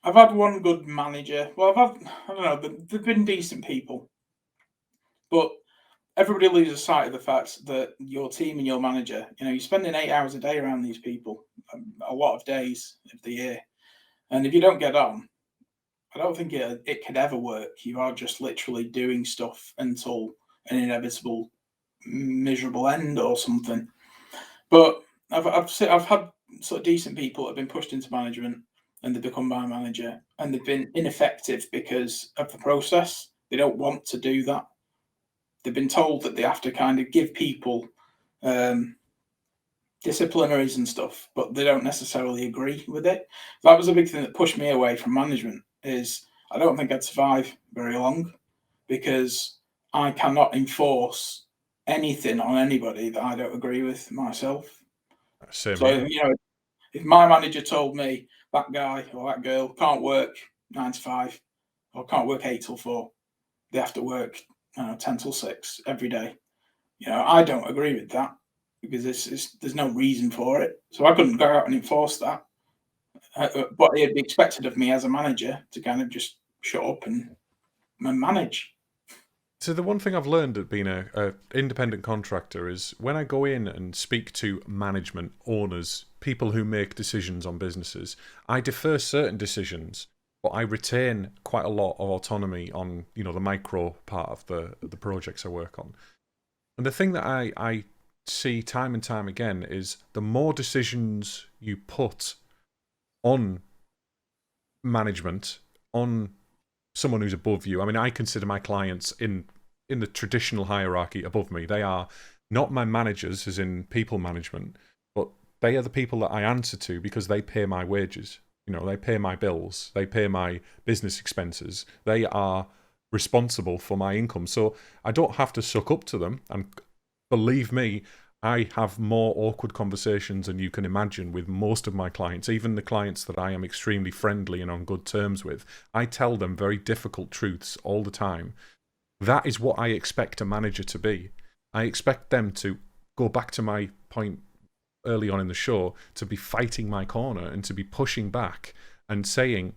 B: had one good manager. Well, I don't know, they've been decent people, but everybody loses sight of the fact that your team and your manager, you're spending 8 hours a day around these people, a lot of days of the year, and if you don't get on, I don't think it could ever work. You are just literally doing stuff until an inevitable miserable end or something. But I've had sort of decent people that have been pushed into management, and they've become my manager, and they've been ineffective because of the process. They don't want to do that. They've been told that they have to kind of give people disciplinaries and stuff, but they don't necessarily agree with it. That was a big thing that pushed me away from management. Is I don't think I'd survive very long, because I cannot enforce anything on anybody that I don't agree with myself.
A: Same
B: So, if my manager told me that guy or that girl can't work 9 to 5 or can't work 8 till 4, they have to work 10 till 6 every day. I don't agree with that, because there's no reason for it. So I couldn't go out and enforce that. But it'd be expected of me as a manager to kind of just shut up and manage.
A: So the one thing I've learned at being a independent contractor is, when I go in and speak to management, owners, people who make decisions on businesses, I defer certain decisions, but I retain quite a lot of autonomy on the micro part of the projects I work on. And the thing that I see time and time again is, the more decisions you put on management, on someone who's above you. I mean, I consider my clients in the traditional hierarchy above me. They are not my managers, as in people management, but they are the people that I answer to, because they pay my wages. They pay my bills. They pay my business expenses. They are responsible for my income. So I don't have to suck up to them. And believe me, I have more awkward conversations than you can imagine with most of my clients, even the clients that I am extremely friendly and on good terms with. I tell them very difficult truths all the time. That is what I expect a manager to be. I expect them to go back to my point early on in the show, to be fighting my corner and to be pushing back and saying,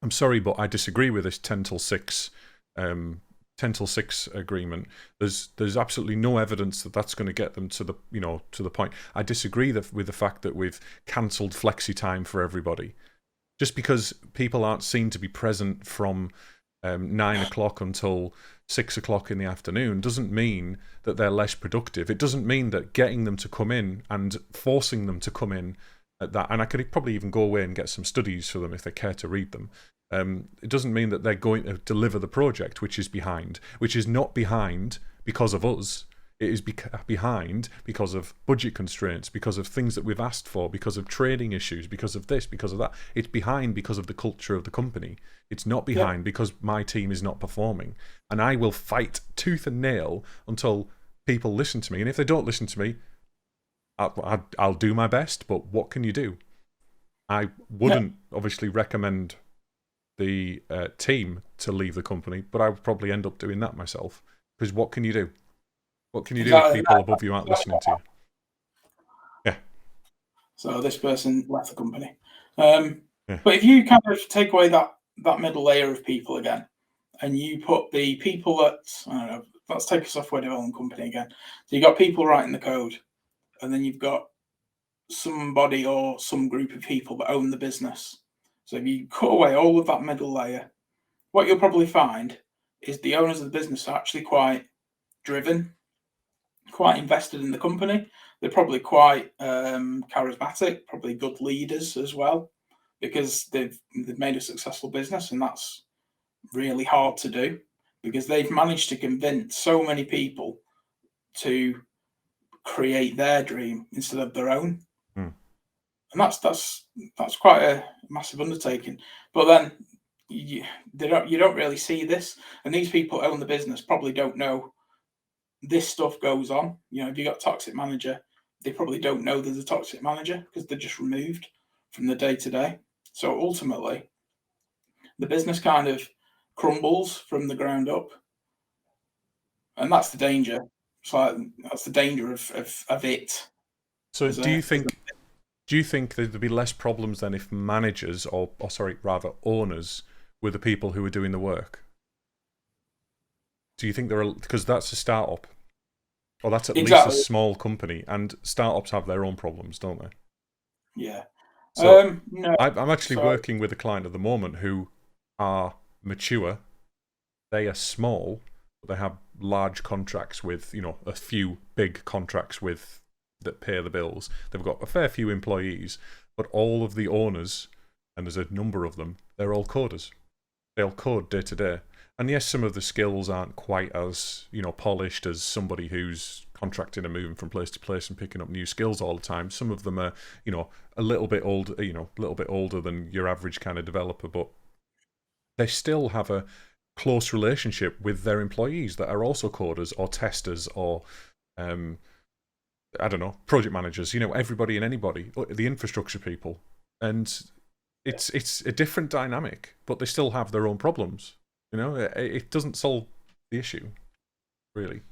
A: I'm sorry, but I disagree with this 10 till 6 agreement. There's absolutely no evidence that that's going to get them to the point. I disagree with the fact that we've cancelled flexi time for everybody. Just because people aren't seen to be present from 9 o'clock until 6 o'clock in the afternoon doesn't mean that they're less productive. It doesn't mean that getting them to come in and forcing them to come in at that, and I could probably even go away and get some studies for them if they care to read them. It doesn't mean that they're going to deliver the project, which is behind, which is not behind because of us. It is behind because of budget constraints, because of things that we've asked for, because of training issues, because of this, because of that. It's behind because of the culture of the company. It's not behind because my team is not performing. And I will fight tooth and nail until people listen to me. And if they don't listen to me, I'll do my best, but what can you do? I wouldn't obviously recommend the team to leave the company, but I would probably end up doing that myself. Because what can you do? What can you do if people above you aren't listening to you? Yeah.
B: So this person left the company. But if you kind of take away that middle layer of people again, and you put the people that, I don't know, let's take a software development company again. So you've got people writing the code, and then you've got somebody or some group of people that own the business. So if you cut away all of that middle layer, what you'll probably find is the owners of the business are actually quite driven, quite invested in the company. They're probably quite charismatic, probably good leaders as well, because they've made a successful business, and that's really hard to do because they've managed to convince so many people to create their dream instead of their own. And that's quite a massive undertaking. But then you don't really see this, and these people own the business probably don't know this stuff goes on. You know, if you got a toxic manager, they probably don't know there's a toxic manager because they're just removed from the day to day. So ultimately, the business kind of crumbles from the ground up, and that's the danger. So that's the danger of it.
A: So do you think there'd be less problems then if managers, or sorry, rather owners, were the people who were doing the work? Do you think because that's a startup, or that's at least a small company, and startups have their own problems, don't they?
B: Yeah.
A: So
B: no.
A: I'm actually working with a client at the moment who are mature. They are small, but they have large contracts with, a few big contracts with that pay the bills. They've got a fair few employees, but all of the owners, and there's a number of them, they're all coders. They all code day to day. And yes, some of the skills aren't quite as, polished as somebody who's contracting and moving from place to place and picking up new skills all the time. Some of them are, a little bit older, older than your average kind of developer, but they still have a close relationship with their employees that are also coders or testers or, I don't know, project managers, everybody and anybody, the infrastructure people. And it's a different dynamic, but they still have their own problems. It doesn't solve the issue, really.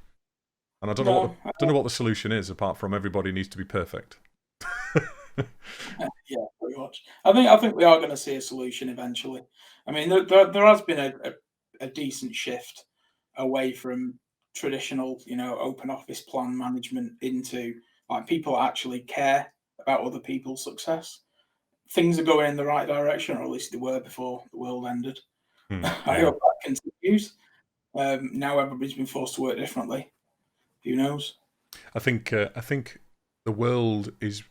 A: And I don't know what the solution is, apart from everybody needs to be perfect.
B: Yeah, pretty much. I think we are going to see a solution eventually. I mean, there has been a decent shift away from traditional, open office plan management into like people actually care about other people's success. Things are going in the right direction, or at least they were before the world ended. I hope that continues. Now everybody's been forced to work differently. Who knows?
A: I think the world is.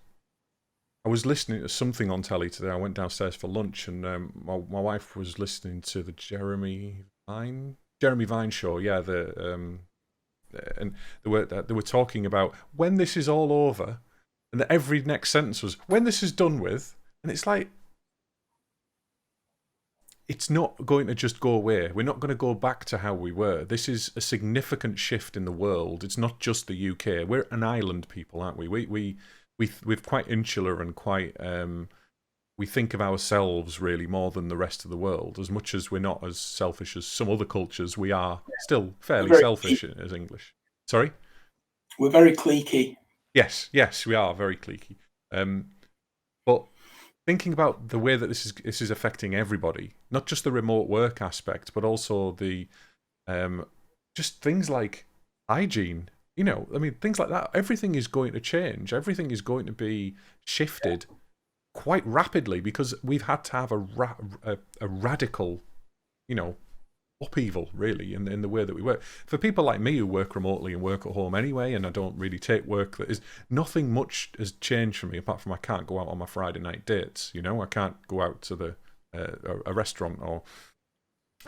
A: I was listening to something on telly today. I went downstairs for lunch, and my wife was listening to the Jeremy Vine show. Yeah, and they were talking about when this is all over, and every next sentence was when this is done with, and it's like. It's not going to just go away. We're not going to go back to how we were. This is a significant shift in the world. It's not just the UK. We're an island people, aren't we? We're quite insular and quite. We think of ourselves really more than the rest of the world. As much as we're not as selfish as some other cultures, we are still fairly selfish as English. Sorry?
B: We're very cliquey.
A: Yes, we are very cliquey. But thinking about the way that this is affecting everybody, not just the remote work aspect, but also the just things like hygiene. Things like that. Everything is going to change. Everything is going to be shifted quite rapidly because we've had to have a radical, upheaval, really, in the way that we work. For people like me who work remotely and work at home anyway, and I don't really take work, that is, nothing much has changed for me apart from I can't go out on my Friday night dates. You know, I can't go out to a restaurant or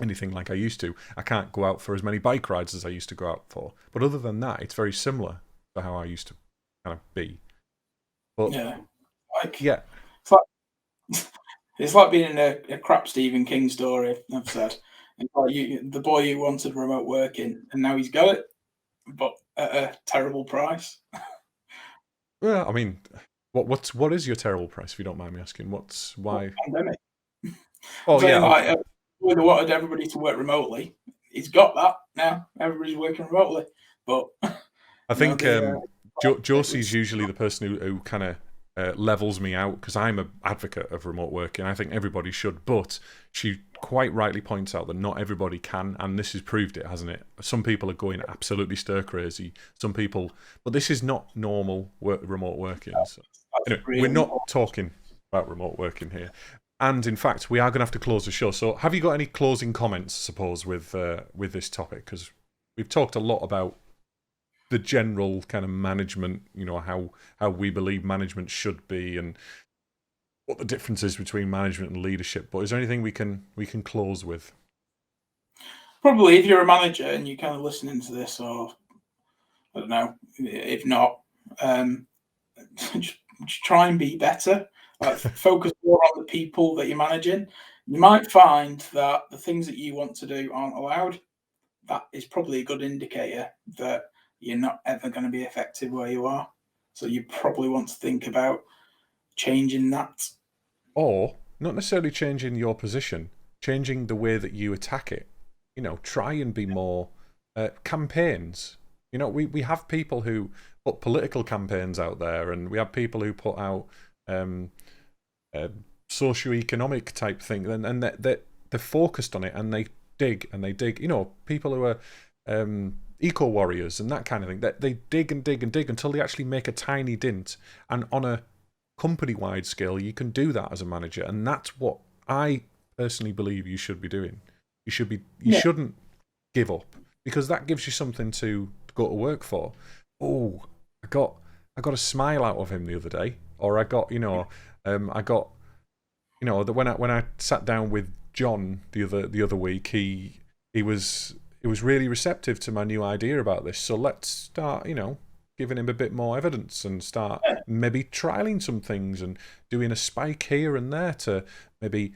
A: anything like I used to. I can't go out for as many bike rides as I used to go out for. But other than that, it's very similar to how I used to kind of be. But
B: Yeah, like
A: yeah,
B: it's like being in a crap Stephen King story. I've said, it's like the boy who wanted remote working, and now he's got it, but at a terrible price.
A: well, I mean, what is your terrible price, if you don't mind me asking? Why?
B: Pandemic.
A: Oh
B: I'm saying,
A: yeah,
B: like, we wanted everybody to work remotely. He's got that now. Everybody's working remotely, but
A: I think
B: it
A: Josie's
B: was
A: usually the person who kind of levels me out, because I'm an advocate of remote working. I think everybody should, but she quite rightly points out that not everybody can, and this has proved it, hasn't it? Some people are going absolutely stir crazy. Some people, but this is not normal remote working. So. Anyway,
B: really
A: we're not talking about remote working here. And in fact, we are going to have to close the show. So, have you got any closing comments, I suppose, with this topic? Because we've talked a lot about the general kind of management, you know, how we believe management should be, and what the difference is between management and leadership. But is there anything we can close with?
B: Probably, if you're a manager and you're kind of listening to this, or I don't know, if not, just try and be better. Like, focus more on the people that you're managing. You might find that the things that you want to do aren't allowed. That is probably a good indicator that you're not ever going to be effective where you are. So you probably want to think about changing that.
A: Or not necessarily changing your position, changing the way that you attack it. You know, try and be more campaigns. You know, we have people who put political campaigns out there, and we have people who put out socio-economic type thing, and they're focused on it, and they dig and they dig. You know, people who are eco warriors and that kind of thing. That they dig and dig and dig until they actually make a tiny dent. And on a company-wide scale, you can do that as a manager, and that's what I personally believe you should be doing. You shouldn't give up, because that gives you something to go to work for. Oh, I got a smile out of him the other day, or I got when I sat down with John the other week, he was really receptive to my new idea about this. So let's start, giving him a bit more evidence and start maybe trialing some things and doing a spike here and there to maybe,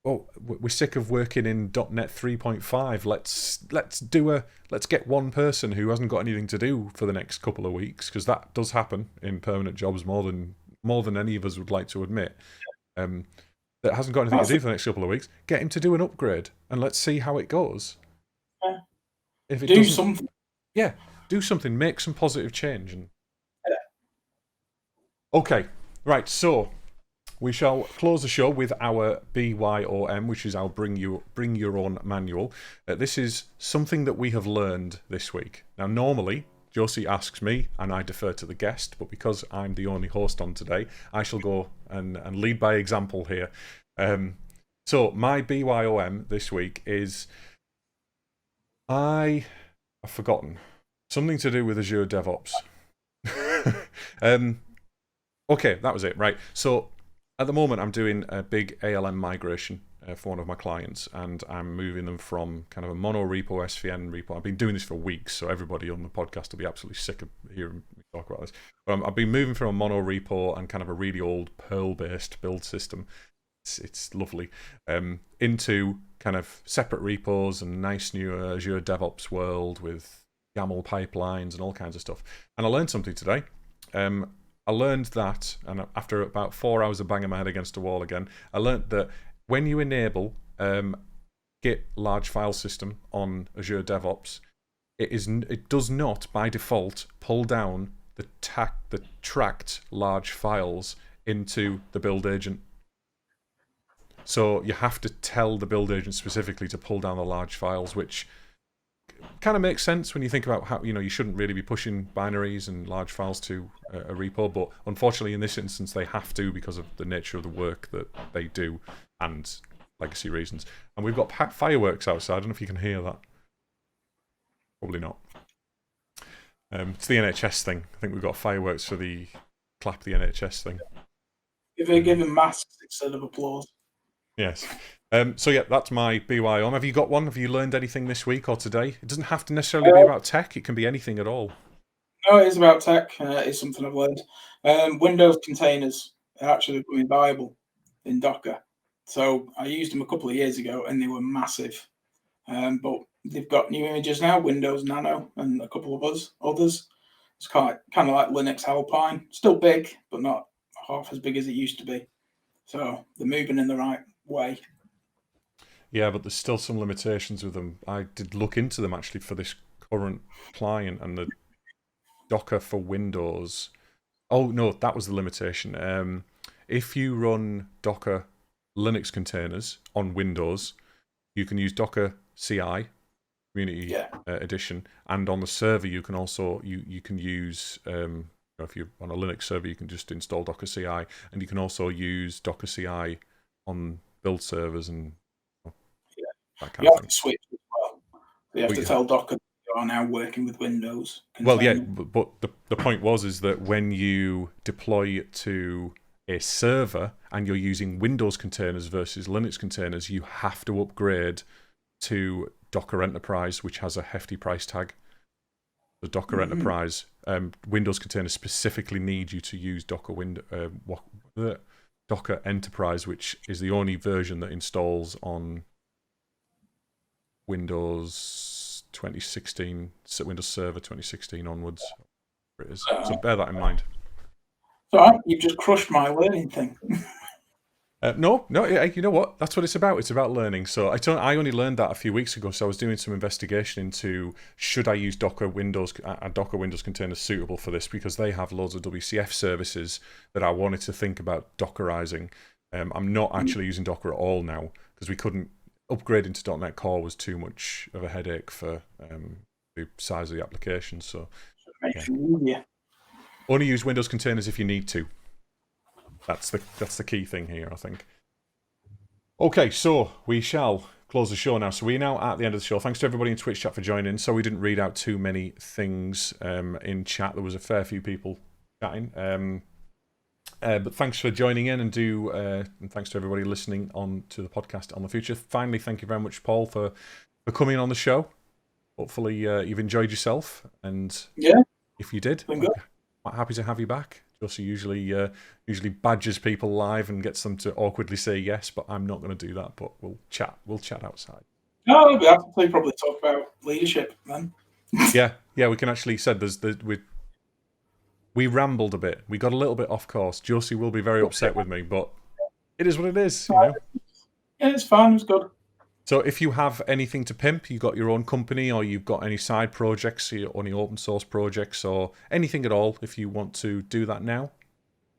A: we're sick of working in .NET 3.5. Let's get one person who hasn't got anything to do for the next couple of weeks, because that does happen in permanent jobs more than any of us would like to admit. That hasn't got anything to do for the next couple of weeks. Get him to do an upgrade, and let's see how it goes.
B: Yeah.
A: If it
B: do something.
A: Yeah, do something. Make some positive change. Okay, right. So we shall close the show with our BYOM, which is our bring your own manual. This is something that we have learned this week. Now, normally Josie asks me, and I defer to the guest, but because I'm the only host on today, I shall go and lead by example here. So my BYOM this week is, I've forgotten. Something to do with Azure DevOps. Okay, that was it, right. So at the moment, I'm doing a big ALM migration for one of my clients, and I'm moving them from kind of a mono repo, SVN repo. I've been doing this for weeks, so everybody on the podcast will be absolutely sick of hearing me talk about this. I've been moving from a mono repo and kind of a really old Perl-based build system. It's lovely. Into kind of separate repos and nice new Azure DevOps world with YAML pipelines and all kinds of stuff. And I learned something today. I learned that, and after about 4 hours of banging my head against a wall again, I learned that when you enable Git large file system on Azure DevOps, it does not by default pull down the tracked large files into the build agent. So you have to tell the build agent specifically to pull down the large files, which kind of makes sense when you think about how you shouldn't really be pushing binaries and large files to a repo, but unfortunately in this instance they have to, because of the nature of the work that they do, and legacy reasons. And we've got fireworks outside. I don't know if you can hear that. Probably not. It's the NHS thing. I think we've got fireworks for the clap the NHS thing.
B: If they're giving masks instead of applause.
A: Yes. So yeah, that's my BYOM. Have you got one? Have you learned anything this week or today? It doesn't have to necessarily be about tech. It can be anything at all.
B: No, it is about tech. It's something I've learned. Windows containers are actually becoming viable in Docker. So I used them a couple of years ago, and they were massive. But they've got new images now, Windows Nano and a couple of others. It's kind of like Linux Alpine. Still big, but not half as big as it used to be. So they're moving in the right way.
A: Yeah, but there's still some limitations with them. I did look into them actually for this current client, and the Docker for Windows. Oh no, that was the limitation. If you run Docker Linux containers on Windows, you can use Docker CI Community Edition, and on the server you can also you can use if you're on a Linux server, you can just install Docker CI, and you can also use Docker CI on build servers and that kind of thing.
B: You have to switch as well. You have to tell Docker you are now working with Windows.
A: Well, yeah, but the point is that when you deploy it to a server and you're using Windows containers versus Linux containers, you have to upgrade to Docker Enterprise, which has a hefty price tag. The Docker Enterprise, Windows containers specifically need you to use Docker Enterprise, which is the only version that installs on Windows 2016, Windows Server 2016 onwards. It is. So bear that in mind.
B: So you've just crushed my learning thing.
A: No, you know what? That's what it's about. It's about learning. So I only learned that a few weeks ago. So I was doing some investigation into should I use Docker Windows containers suitable for this, because they have loads of WCF services that I wanted to think about Dockerizing. I'm not actually using Docker at all now because we couldn't. Upgrading to .NET Core was too much of a headache for the size of the application. So only use Windows containers if you need to. That's the key thing here, I think. Okay, so we shall close the show now. So we're now at the end of the show. Thanks to everybody in Twitch chat for joining. So we didn't read out too many things in chat. There was a fair few people chatting. But thanks for joining in, and thanks to everybody listening on to the podcast on the future. Finally, thank you very much, Paul, for coming on the show. Hopefully you've enjoyed yourself, and if you did, I'm quite happy to have you back. Josie usually badgers people live and gets them to awkwardly say yes, but I'm not going to do that. But we'll chat outside.
B: No, we'll have to probably talk about leadership then.
A: yeah, we can actually said we rambled a bit. We got a little bit off course. Josie will be very upset with me, but it is what it is, you know.
B: Yeah, it's fine. It's good.
A: So if you have anything to pimp, you got your own company, or you've got any side projects, or any open source projects, or anything at all, if you want to do that now,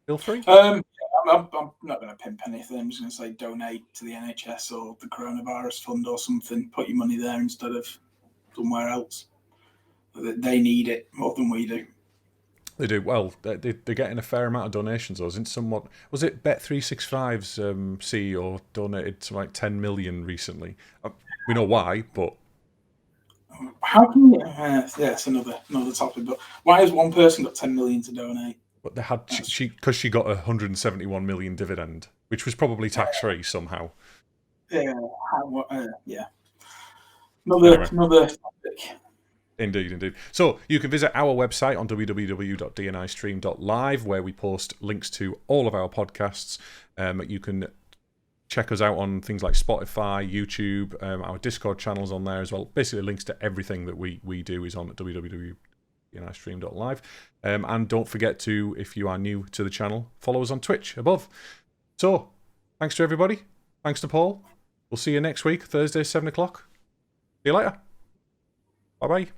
A: feel free.
B: I'm not going to pimp anything. I'm just going to say donate to the NHS or the coronavirus fund or something. Put your money there instead of somewhere else. They need it more than we do.
A: They do. Well, they're getting a fair amount of donations, though. Isn't somewhat? Was it Bet365's CEO donated to like 10 million recently? We know why, but
B: how can you? It's another topic. But why has one person got 10 million to donate?
A: But they had because she got 171 million dividend, which was probably tax free somehow.
B: Yeah. Another topic.
A: Indeed. So you can visit our website on www.dnistream.live, where we post links to all of our podcasts. You can check us out on things like Spotify, YouTube, our Discord channels on there as well. Basically, links to everything that we do is on www.dnistream.live. And don't forget to, if you are new to the channel, follow us on Twitch above. So, thanks to everybody. Thanks to Paul. We'll see you next week, Thursday, 7 o'clock. See you later. Bye-bye.